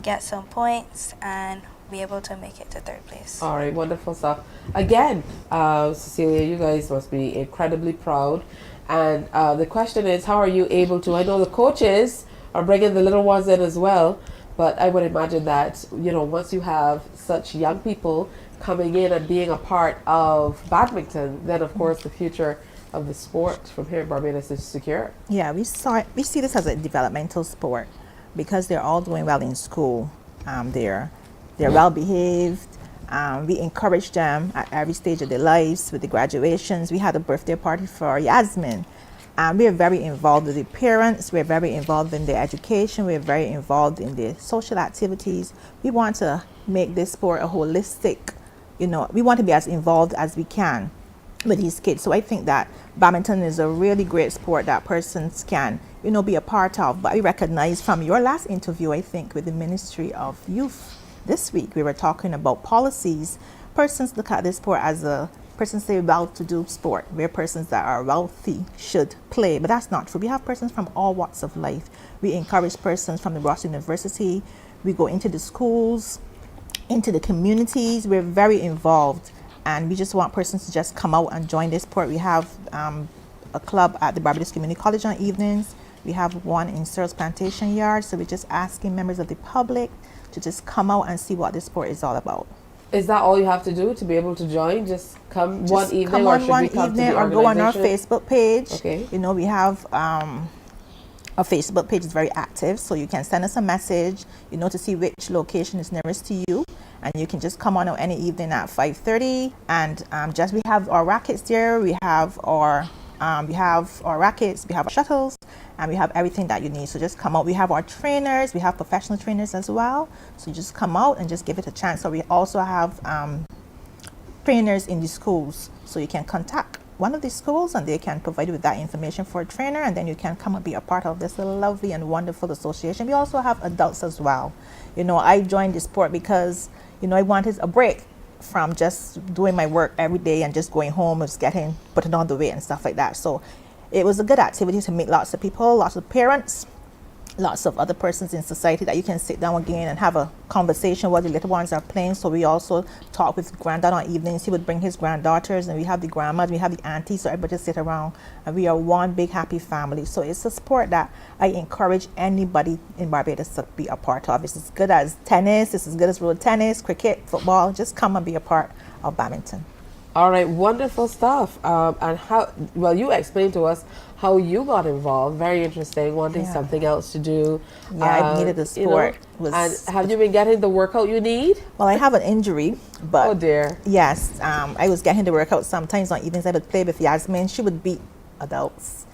get some points and be able to make it to third place. All right, wonderful stuff. Again, Cecilia, you guys must be incredibly proud. And the question is, how are you able to? I know the coaches are bringing the little ones in as well, but I would imagine that, you know, once you have such young people coming in and being a part of badminton, then of course the future of the sport from here in Barbados is secure. Yeah, we see this as a developmental sport because they're all doing well in school. They're well behaved. We encourage them at every stage of their lives with the graduations. We had a birthday party for Yasmin. We are very involved with the parents. We're very involved in their education. We're very involved in their social activities. We want to make this sport a holistic, you know, we want to be as involved as we can with these kids. So I think that badminton is a really great sport that persons can, you know, be a part of. But I recognize from your last interview, I think, with the Ministry of Youth this week, we were talking about policies. Persons look at this sport as a persons say well-to-do sport, where persons that are wealthy should play, but that's not true. We have persons from all walks of life. We encourage persons from the Ross University. We go into the schools, into the communities. We're very involved, and we just want persons to just come out and join this sport. We have a club at the Barbados Community College on evenings. We have one in Searles Plantation Yard, so we're just asking members of the public to just come out and see what this sport is all about. Is that all you have to do to be able to join? Just come one evening, come or on should one we come evening, to the or go on our organization? Facebook page. Okay. You know, we have a Facebook page is very active, so you can send us a message, you know, to see which location is nearest to you, and you can just come on any evening at 5:30. And we have our rackets there. We have our rackets. We have our shuttles. And we have everything that you need. So just come out. We have our trainers. We have professional trainers as well. So just come out and just give it a chance. So we also have trainers in the schools. So you can contact one of the schools and they can provide you with that information for a trainer, and then you can come and be a part of this lovely and wonderful association. We also have adults as well. You know, I joined the sport because, you know, I wanted a break from just doing my work every day and just going home and just putting on the weight and stuff like that. So it was a good activity to meet lots of people, lots of parents, lots of other persons in society that you can sit down again and have a conversation while the little ones are playing. So we also talk with granddad on evenings. He would bring his granddaughters, and we have the grandmas, we have the aunties, so everybody sit around, and we are one big happy family. So it's a sport that I encourage anybody in Barbados to be a part of. It's as good as tennis, it's as good as road tennis, cricket, football. Just come and be a part of badminton. All right, wonderful stuff. And how, well, you explained to us how you got involved. Very interesting, wanting something else to do. Yeah, I needed the sport. You know, and have you been getting the workout you need? Well, I have an injury, but oh dear. Yes, I was getting the workout sometimes on evenings. I would play with Yasmin. She would beat adults.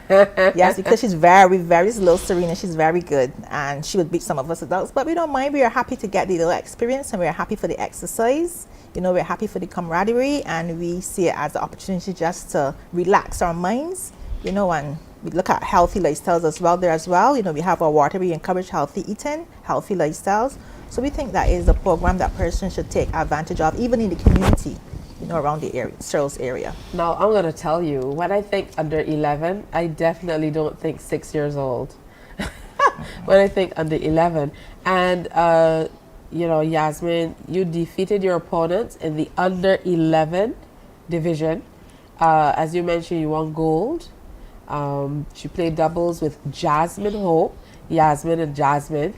Yes, because she's very, very little Serena. She's very good, and she would beat some of us adults. But we don't mind. We are happy to get the little experience, and we are happy for the exercise. You know, we're happy for the camaraderie, and we see it as an opportunity just to relax our minds. You know, and we look at healthy lifestyles as well there as well. You know, we have our water. We encourage healthy eating, healthy lifestyles. So we think that is a program that persons should take advantage of, even in the community, you know, around the area, Searles area. Now, I'm going to tell you, when I think under 11, I definitely don't think 6 years old. When I think under 11. And, you know, Yasmin, you defeated your opponents in the under 11 division. As you mentioned, you won gold. She played doubles with Jasmine Hope. Yasmin and Jasmine.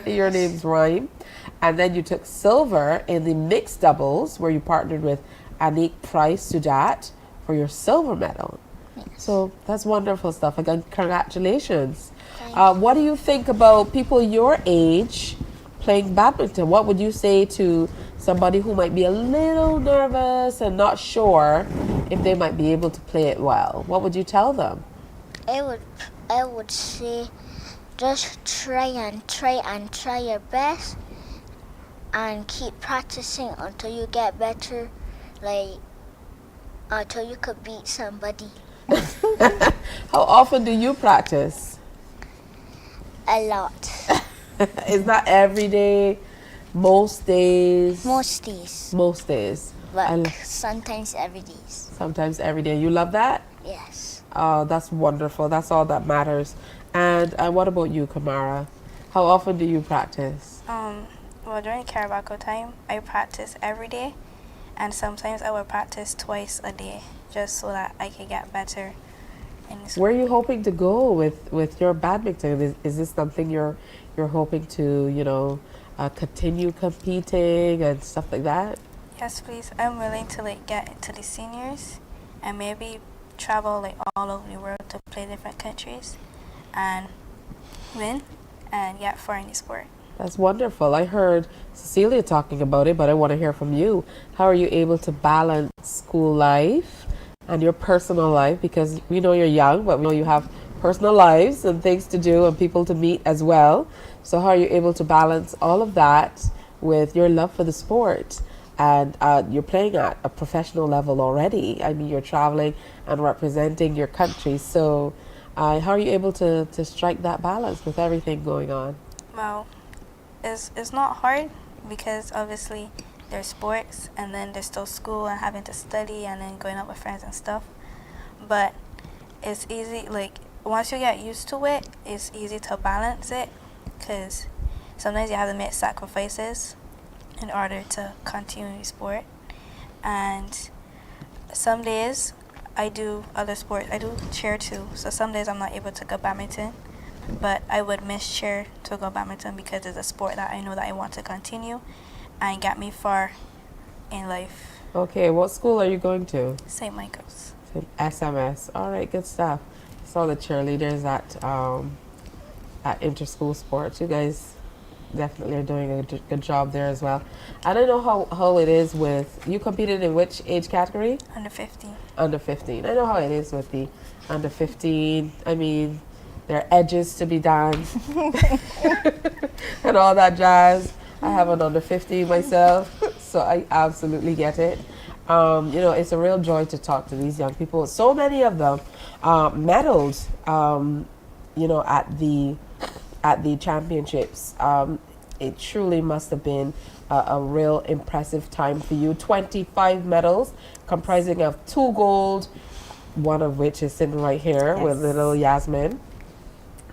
Your names rhyme. And then you took silver in the mixed doubles, where you partnered with Anik Price Sudat for your silver medal. So that's wonderful stuff. Again, congratulations. What do you think about people your age playing badminton? What would you say to somebody who might be a little nervous and not sure if they might be able to play it well? What would you tell them? I would say just try your best and keep practicing until you get better, like until you could beat somebody. How often do you practice? A lot. Is that every day? Most days? Most days. Most days. but sometimes every day. Sometimes every day. You love that? Yes. Oh, that's wonderful. That's all that matters. And what about you, Kamara? How often do you practice? Well, during Carabao time, I practice every day, and sometimes I will practice twice a day, just so that I can get better. Where are you hoping to go with your badminton? Is this something you're hoping to, you know, continue competing and stuff like that? Yes, please. I'm willing to get into the seniors and maybe travel all over the world to play different countries and win and get far in the sport. That's wonderful. I heard Cecilia talking about it, but I want to hear from you. How are you able to balance school life and your personal life? Because we know you're young, but we know you have personal lives and things to do and people to meet as well. So how are you able to balance all of that with your love for the sport? And you're playing at a professional level already. I mean, you're traveling and representing your country. So how are you able to strike that balance with everything going on? Well, it's not hard because obviously there's sports and then there's still school and having to study and then going out with friends and stuff. But it's easy, once you get used to it, it's easy to balance it because sometimes you have to make sacrifices in order to continue the sport. And some days I do other sports. I do cheer too, so some days I'm not able to go badminton, but I would miss cheer to go badminton because it's a sport that I know that I want to continue and get me far in life. Okay, what school are you going to? St. Michael's. SMS. All right, good stuff. Saw the cheerleaders at Interschool Sports. You guys definitely are doing a good job there as well. I don't know how it is with, you competed in which age category? Under 15. Under 15. I know how it is with the under 15. I mean, there are edges to be done and all that jazz. I have an under 15 myself, so I absolutely get it. You know, it's a real joy to talk to these young people. So many of them medaled, you know, at the championships. It truly must have been a real impressive time for you. 25 medals comprising of 2 gold, one of which is sitting right here with little Yasmin.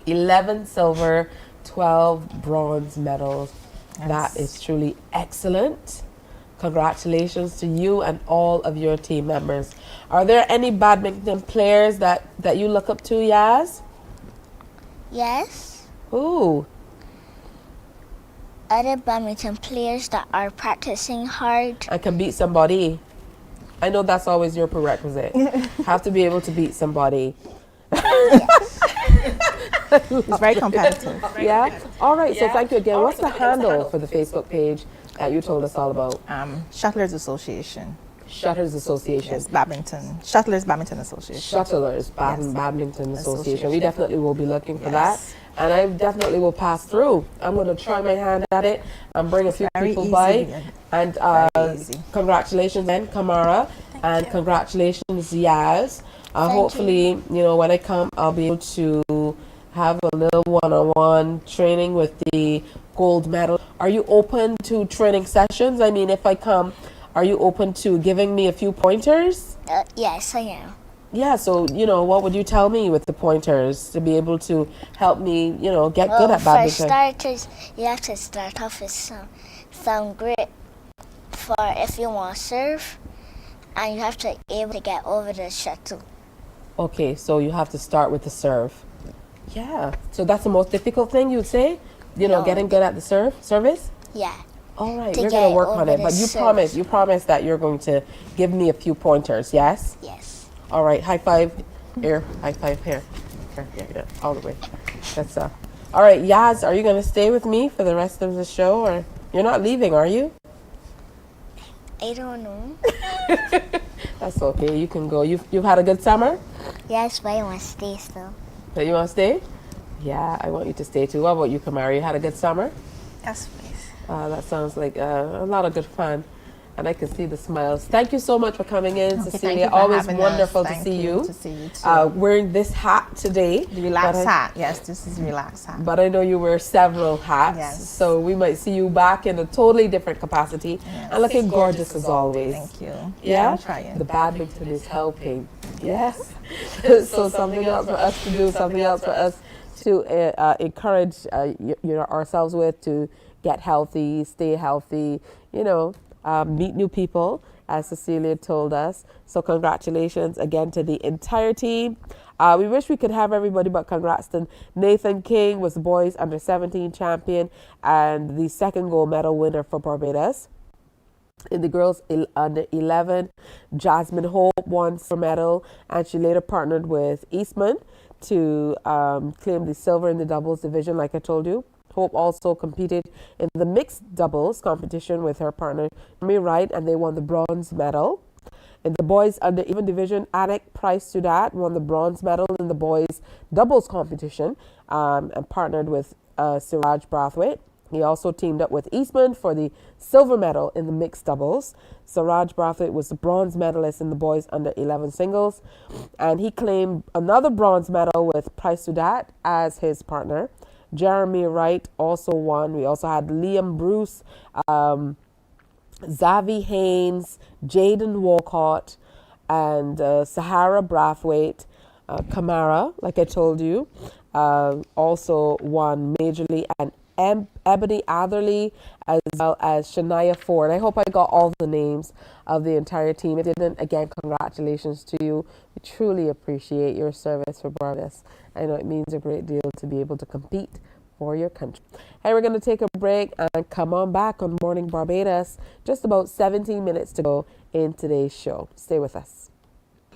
11 silver, 12 bronze medals. That is truly excellent. Congratulations to you and all of your team members. Are there any badminton players that you look up to, Yaz? Yes. Ooh. Other badminton players that are practicing hard. I can beat somebody. I know that's always your prerequisite. Have to be able to beat somebody. It's very competitive. Yeah? All right, so thank you again. What's the handle for the Facebook page that you told us all about? Shuttlers Association. Shutters Association. Yes, badminton. Shuttlers Badminton Association. Shuttlers Badminton Association. We definitely will be looking for that. And I definitely will pass through. I'm going to try my hand at it and bring a few people by. And congratulations then, Kamara. And congratulations, Yaz. Hopefully, you know, when I come, I'll be able to have a little one-on-one training with the gold medal. Are you open to training sessions? I mean, if I come, are you open to giving me a few pointers? Yes, I am. Yeah, so, you know, what would you tell me with the pointers to be able to help me, you know, get good at badminton? For starters, you have to start off with some grip for if you want to serve, and you have to be able to get over the shuttle. Okay, so you have to start with the serve. Yeah, so that's the most difficult thing you'd say? You know, getting good at the service? Yeah. All right, you're going to work on it, but you promise that you're going to give me a few pointers, yes? Yes. All right, high five here, high five here. Yeah, all the way. That's all right, Yaz, are you going to stay with me for the rest of the show, or you're not leaving, are you? I don't know. That's okay, you can go. You've had a good summer? Yes, but I want to stay still. But you want to stay? Yeah, I want you to stay too. What about you, Kamari? You had a good summer? Yes, please. That sounds like a lot of good fun. And I can see the smiles. Thank you so much for coming in, Okay, Cecilia. thank you for Always having wonderful us. to Thank see you. you. To see you too. Wearing this hat today. The relaxed hat. Yes, this is relaxed hat. But I know you wear several hats. Yes. So we might see you back in a totally different capacity. Yes. And looking gorgeous as always. Thank you. Yeah? I'm trying. The badminton is helping. Yes. So something else for us to do, something else for us to encourage ourselves with, to get healthy, stay healthy, meet new people, as Cecilia told us. So congratulations again to the entire team. We wish we could have everybody, but congrats to Nathan King, was the boys under 17 champion and the second gold medal winner for Barbados. In the girls under 11, Jasmine Hope won silver medal, and she later partnered with Eastman to claim the silver in the doubles division, like I told you. Hope also competed in the mixed doubles competition with her partner, Jeremy Wright, and they won the bronze medal. In the boys under even division, Anik Price-Sudat won the bronze medal in the boys doubles competition and partnered with Siraj Brathwaite. He also teamed up with Eastman for the silver medal in the mixed doubles. Siraj Brathwaite was the bronze medalist in the boys under 11 singles, and he claimed another bronze medal with Price-Sudat as his partner. Jeremy Wright also won. We also had Liam Bruce, Zavi Haynes, Jaden Walcott, and Sahara Brathwaite. Kamara, like I told you, also won majorly, and Ebony Atherley, as well as Shania Ford. I hope I got all the names of the entire team. If I didn't, again, congratulations to you. We truly appreciate your service for Barbados. I know it means a great deal to be able to compete for your country. Hey, we're going to take a break and come on back on Morning Barbados. Just about 17 minutes to go in today's show. Stay with us.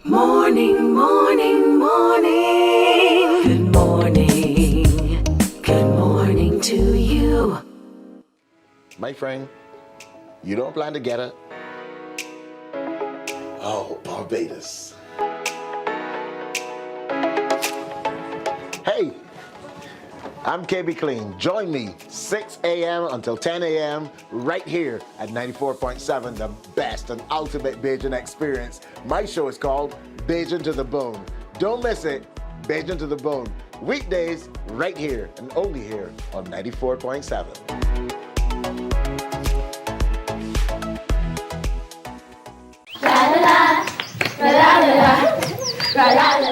Morning, morning, morning. Good morning. Good morning to you. My friend, you don't plan to get it? Oh, Barbados. Hey, I'm KB Clean. Join me 6 a.m. until 10 a.m. right here at 94.7, the best and ultimate Bajan experience. My show is called Bajan to the Bone. Don't miss it. Bajan to the Bone. Weekdays right here and only here on 94.7.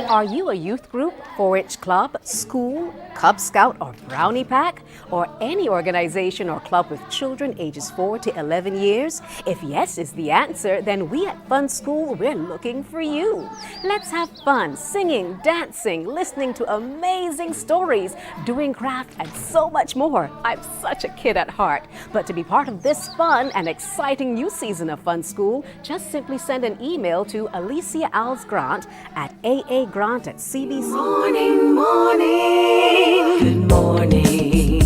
Are you a youth group, 4-H club, school, Cub Scout, or Brownie Pack, or any organization or club with children ages 4 to 11 years? If yes is the answer, then we at Fun School, we're looking for you. Let's have fun singing, dancing, listening to amazing stories, doing craft, and so much more. I'm such a kid at heart. But to be part of this fun and exciting new season of Fun School, just simply send an email to Alicia Alves Grant at aagrant@cbc. Morning, morning. Good morning.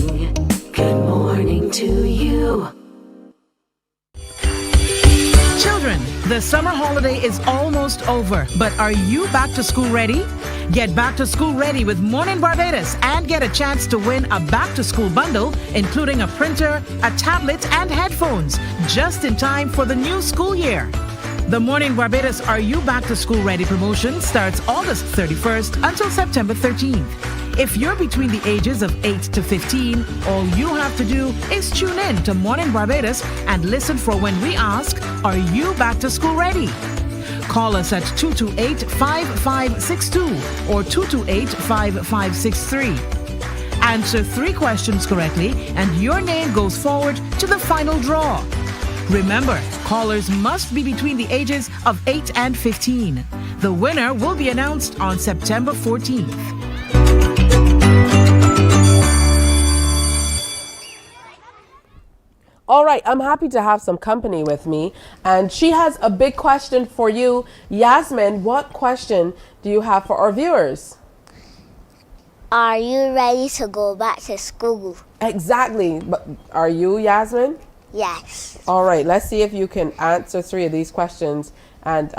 Good morning to you. Children, the summer holiday is almost over, but are you back to school ready? Get back to school ready with Mornin Barbados and get a chance to win a back to school bundle, including a printer, a tablet, and headphones, just in time for the new school year. The Morning Barbados Are You Back to School Ready promotion starts August 31st until September 13th. If you're between the ages of 8 to 15, all you have to do is tune in to Morning Barbados and listen for when we ask, are you back to school ready? Call us at 228-5562 or 228-5563. Answer 3 questions correctly and your name goes forward to the final draw. Remember, callers must be between the ages of 8 and 15. The winner will be announced on September 14th. All right, I'm happy to have some company with me, and she has a big question for you. Yasmin, what question do you have for our viewers? Are you ready to go back to school? Exactly. But are you, Yasmin? Yes. All right, let's see if you can answer 3 of these questions, and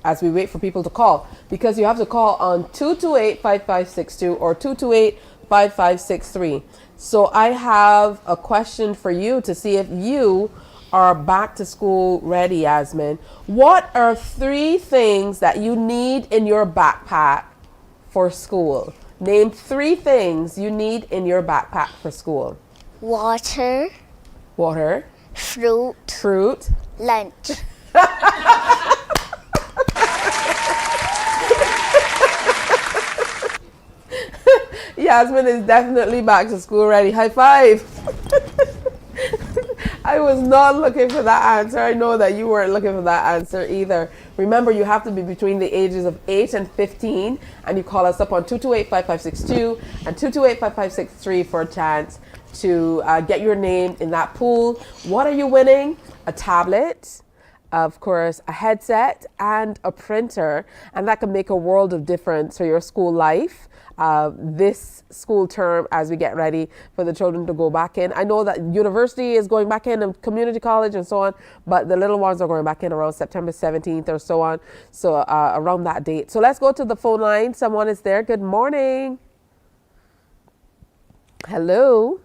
as we wait for people to call, because you have to call on 228-5562 or 228-5563. So I have a question for you to see if you are back to school ready, Yasmin, what are 3 things that you need in your backpack for school? Name 3 things you need in your backpack for school. Water. Water. Fruit. Fruit. Lunch. Yasmin is definitely back to school ready. High five. I was not looking for that answer. I know that you weren't looking for that answer either. Remember, you have to be between the ages of 8 and 15, and you call us up on 228-5562 and 228-5563 for a chance to get your name in that pool. What are you winning? A tablet, of course, a headset, and a printer, and that can make a world of difference for your school life. This school term as we get ready for the children to go back in. I know that university is going back in and community college and so on, but the little ones are going back in around September 17th or so on. So around that date. So let's go to the phone line. Someone is there. Good morning. Hello.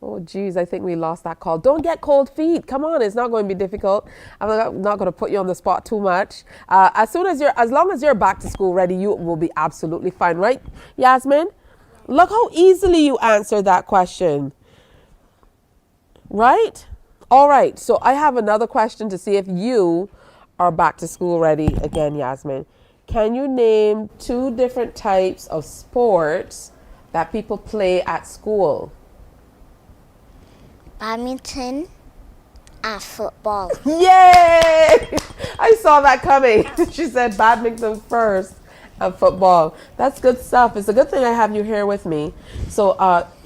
Oh, geez, I think we lost that call. Don't get cold feet. Come on, it's not going to be difficult. I'm not going to put you on the spot too much. As long as you're back to school ready, you will be absolutely fine, right, Yasmin? Look how easily you answered that question. Right? All right, so I have another question to see if you are back to school ready again, Yasmin. Can you name 2 different types of sports that people play at school? Badminton and football. Yay! I saw that coming. She said badminton first and football. That's good stuff. It's a good thing I have you here with me. So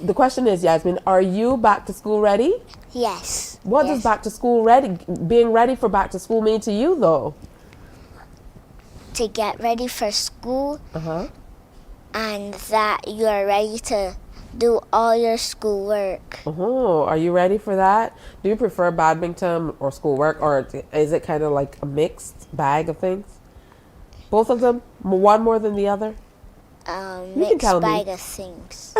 the question is, Yasmin, are you back to school ready? Yes. What does back to school ready, being ready for back to school mean to you though? To get ready for school. And that you are ready to do all your schoolwork. Oh, are you ready for that? Do you prefer badminton or schoolwork, or is it kind of like a mixed bag of things? Both of them? One more than the other? Mixed bag of things.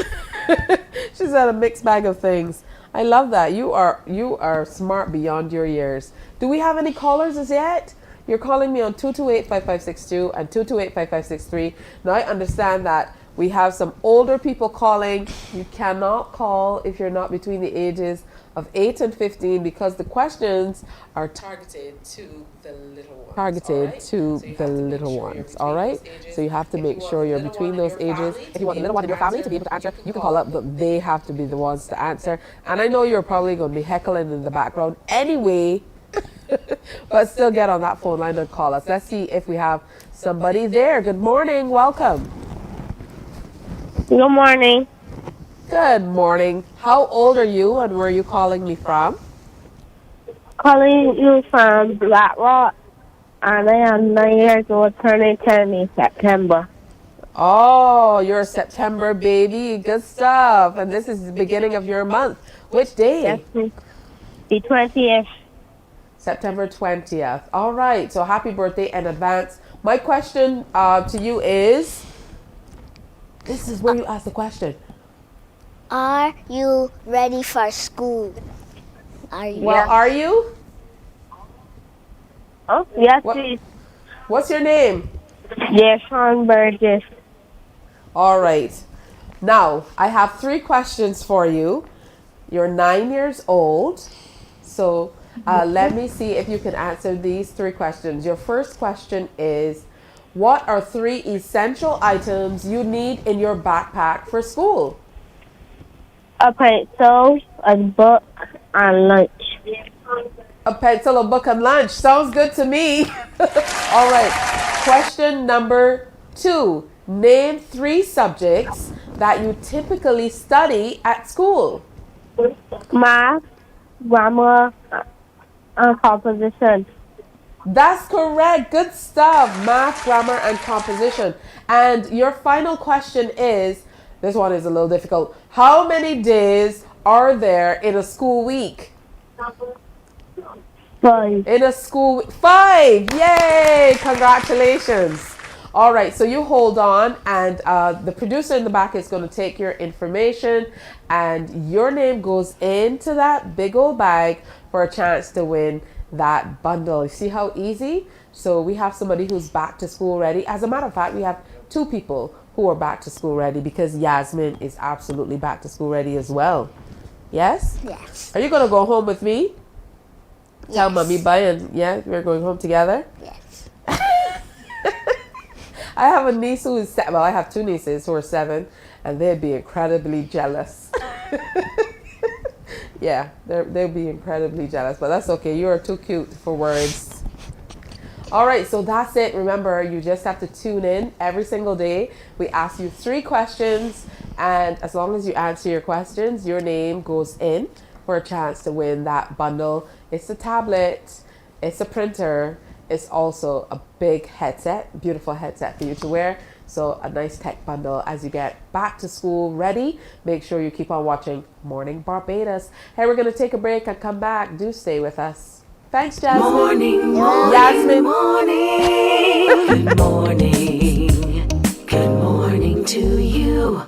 She said a mixed bag of things. I love that. You are smart beyond your years. Do we have any callers as yet? You're calling me on 228-5562 and 228-5563. Now I understand that we have some older people calling. You cannot call if you're not between the ages of 8 and 15 because the questions are targeted to the little ones. All right? So you have to make sure you're between those ages. If you want the little one in your family to be able to answer, you can call up, but they have to be the ones to answer. And I know you're probably going to be heckling in the background anyway, but still get on that phone line and call us. Let's see if we have somebody there. Good morning. Welcome. Good morning. Good morning. How old are you and where are you calling me from? Calling you from Black Rock, and I am 9 years old, turning 10 in September. Oh, you're a September baby. Good stuff. And this is the beginning of your month. Which day? Yes, the 20th. September 20th. All right. So happy birthday in advance. My question to you is, this is where you ask the question. Are you ready for school? Are you? Well, are you? Oh, yes, please. What's your name? Deshaun Burgess. All right. Now, I have 3 questions for you. You're 9 years old. So let me see if you can answer these 3 questions. Your first question is, what are 3 essential items you need in your backpack for school? A pencil, a book, and lunch. A pencil, a book, and lunch. Sounds good to me. All right. Question number 2. Name 3 subjects that you typically study at school. Math, grammar, and composition. That's correct. Good stuff. Math, grammar, and composition. And your final question is, this one is a little difficult. How many days are there in a school week? 5. In a school week. 5. Yay. Congratulations. All right, so you hold on, and the producer in the back is going to take your information, and your name goes into that big old bag for a chance to win that bundle. You see how easy? So we have somebody who's back to school ready. As a matter of fact, we have two people who are back to school ready because Yasmin is absolutely back to school ready as well. Yes? Yes. Are you going to go home with me? Yes. Tell mommy bye, and yeah, we're going home together? Yes. I have a niece who is 7. Well, I have two nieces who are 7, and they'd be incredibly jealous. Yeah, they'll be incredibly jealous, but that's okay. You are too cute for words. All right, so that's it. Remember, you just have to tune in every single day. We ask you 3 questions, and as long as you answer your questions, your name goes in for a chance to win that bundle. It's a tablet, it's a printer, it's also a big headset, beautiful headset for you to wear. So a nice tech bundle as you get back to school ready. Make sure you keep on watching Morning Barbados. Hey, we're going to take a break and come back. Do stay with us. Thanks, Jasmine. Morning, Yasmin. morning. Good morning. Good morning to you.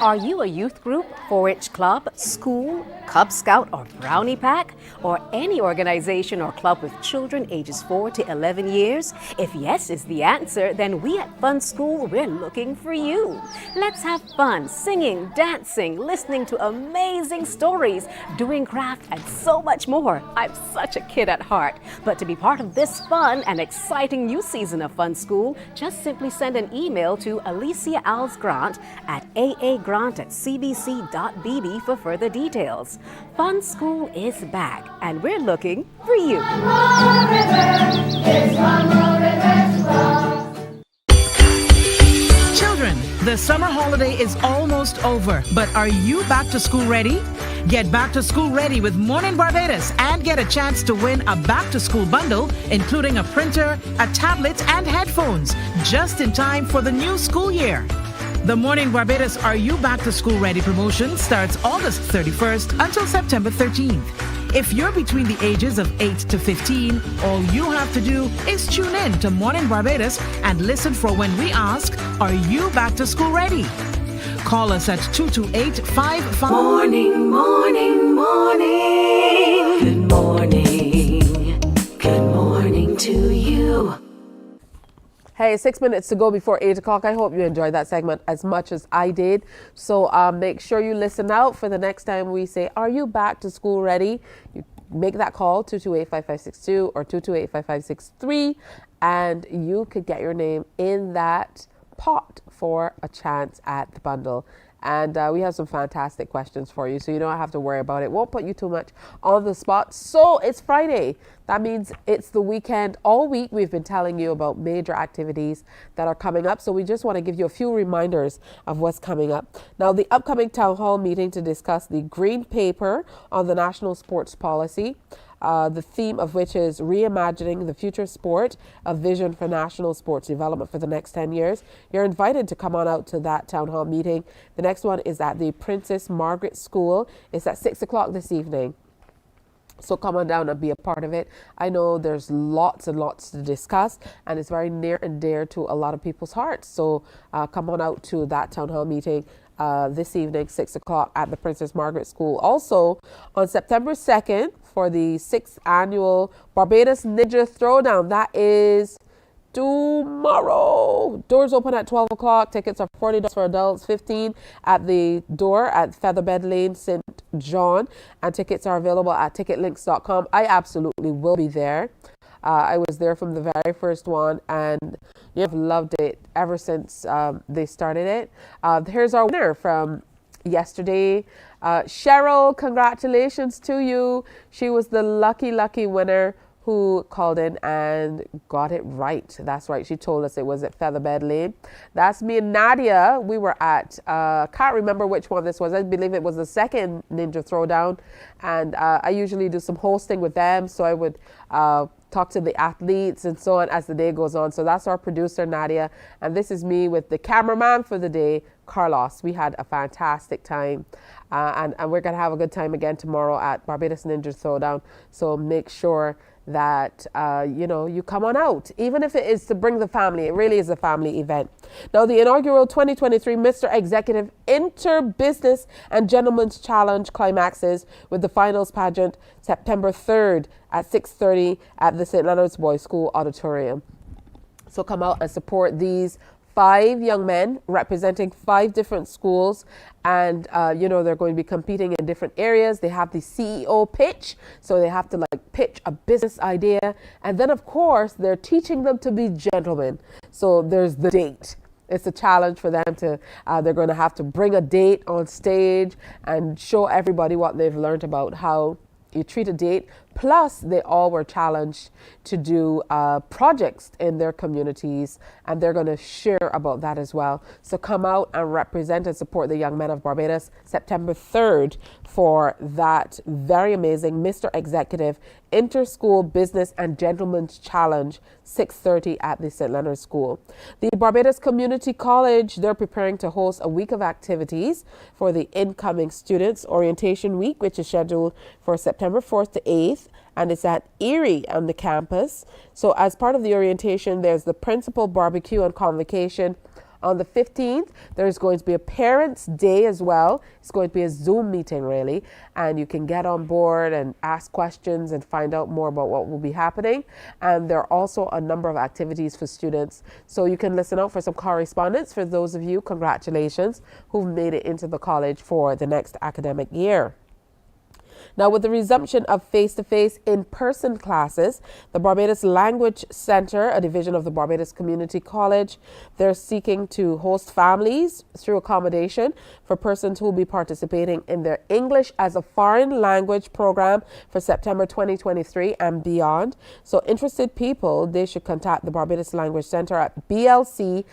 Are you a youth group, 4-H club, school, Cub Scout, or Brownie Pack? Or any organization or club with children ages 4 to 11 years? If yes is the answer, then we at Fun School, we're looking for you. Let's have fun singing, dancing, listening to amazing stories, doing craft, and so much more. I'm such a kid at heart. But to be part of this fun and exciting new season of Fun School, just simply send an email to Alicia Alves Grant at aa.grant@cbc.bb for further details. Fun School is back, and we're looking for you. Children, the summer holiday is almost over, but are you back to school ready? Get back to school ready with Mornin Barbados and get a chance to win a back to school bundle, including a printer, a tablet, and headphones, just in time for the new school year. The Morning Barbados Are You Back to School Ready promotion starts August 31st until September 13th. If you're between the ages of 8 to 15, all you have to do is tune in to Morning Barbados and listen for when we ask, are you back to school ready? Call us at 228-55... Morning, morning, morning. Good morning. Good morning to you. Hey, 6 minutes to go before 8 o'clock. I hope you enjoyed that segment as much as I did. So make sure you listen out for the next time we say, are you back to school ready? You make that call, 228-5562 or 228-5563, and you could get your name in that pot for a chance at the bundle. And we have some fantastic questions for you, so you don't have to worry about it. Won't put you too much on the spot. So it's Friday. That means it's the weekend. All week we've been telling you about major activities that are coming up. So we just want to give you a few reminders of what's coming up. Now, the upcoming town hall meeting to discuss the green paper on the national sports policy. The theme of which is reimagining the future sport, a vision for national sports development for the next 10 years. You're invited to come on out to that town hall meeting. The next one is at the Princess Margaret School. It's at 6 o'clock this evening. So come on down and be a part of it. I know there's lots and lots to discuss, and it's very near and dear to a lot of people's hearts. So come on out to that town hall meeting this evening, 6 o'clock at the Princess Margaret School. Also, on September 2nd, for the 6th annual Barbados Ninja Throwdown. That is tomorrow. Doors open at 12 o'clock. Tickets are $40 for adults, $15 at the door at Featherbed Lane, St. John. And tickets are available at ticketlinks.com. I absolutely will be there. I was there from the very first one, and you've loved it ever since they started it. Here's our winner from yesterday. Cheryl, congratulations to you. She was the lucky winner who called in and got it right. That's right. She told us it was at Featherbed Lane. That's me and Nadia. We were at, can't remember which one this was. I believe it was the second Ninja Throwdown. And I usually do some hosting with them. So I would talk to the athletes and so on as the day goes on. So that's our producer, Nadia. And this is me with the cameraman for the day, Carlos. We had a fantastic time. And we're going to have a good time again tomorrow at Barbados Ninja Throwdown. So make sure that, you come on out, even if it is to bring the family. It really is a family event. Now, the inaugural 2023 Mr. Executive Inter-Business and Gentleman's Challenge climaxes with the finals pageant September 3rd at 6:30 at the St. Leonard's Boys School Auditorium. So come out and support these 5 young men representing 5 different schools, and they're going to be competing in different areas. They have the CEO pitch, so they have to pitch a business idea, and then of course they're teaching them to be gentlemen. So there's the date. It's a challenge for them to, they're going to have to bring a date on stage and show everybody what they've learned about how you treat a date. Plus, they all were challenged to do projects in their communities, and they're going to share about that as well. So come out and represent and support the young men of Barbados September 3rd for that very amazing Mr. Executive Inter-School Business and Gentleman's Challenge, 6:30 at the St. Leonard's School. The Barbados Community College, they're preparing to host a week of activities for the incoming students. Orientation Week, which is scheduled for September 4th to 8th. And it's at Erie on the campus. So as part of the orientation, there's the principal barbecue and convocation. On the 15th, there's going to be a Parents' Day as well. It's going to be a Zoom meeting, really. And you can get on board and ask questions and find out more about what will be happening. And there are also a number of activities for students. So you can listen out for some correspondence for those of you, congratulations, who've made it into the college for the next academic year. Now, with the resumption of face-to-face in-person classes, the Barbados Language Center, a division of the Barbados Community College, they're seeking to host families through accommodation for persons who will be participating in their English as a Foreign Language program for September 2023 and beyond. So interested people, they should contact the Barbados Language Center at blc@bcc.edu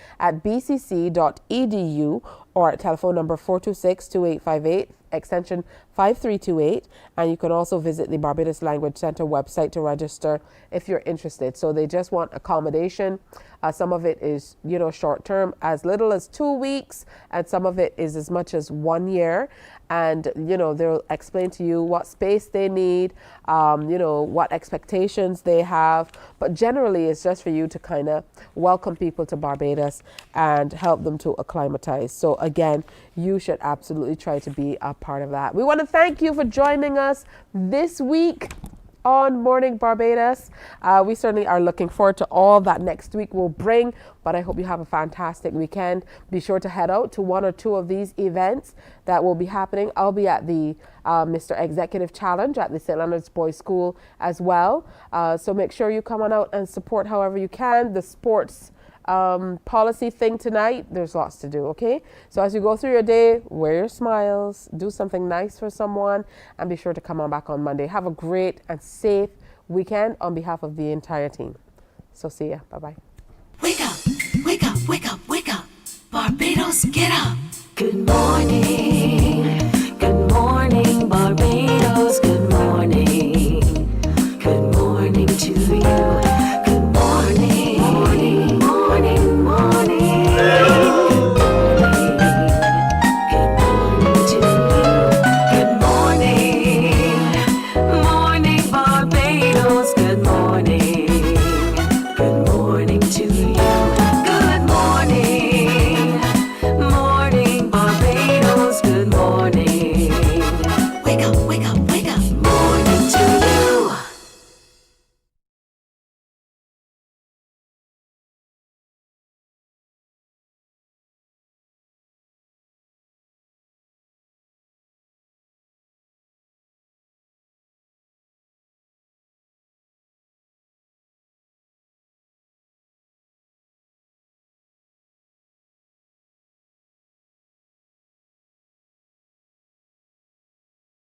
or at telephone number 426-2858, extension 5328, and you can also visit the Barbados Language Center website to register if you're interested. So they just want accommodation. Some of it is, short term, as little as 2 weeks, and some of it is as much as 1 year. And, they'll explain to you what space they need, what expectations they have. But generally, it's just for you to kind of welcome people to Barbados and help them to acclimatize. So again, you should absolutely try to be a part of that. We want to thank you for joining us this week on Morning Barbados. We certainly are looking forward to all that next week will bring, but I hope you have a fantastic weekend. Be sure to head out to 1 or 2 of these events that will be happening. I'll be at the Mr. Executive Challenge at the St. Leonard's Boys School as well. So make sure you come on out and support however you can. The sports policy thing tonight, there's lots to do, okay? So as you go through your day, wear your smiles, do something nice for someone, and be sure to come on back on Monday. Have a great and safe weekend on behalf of the entire team. So see ya. Bye-bye. Wake up, wake up, wake up, wake up. Barbados, get up. Good morning.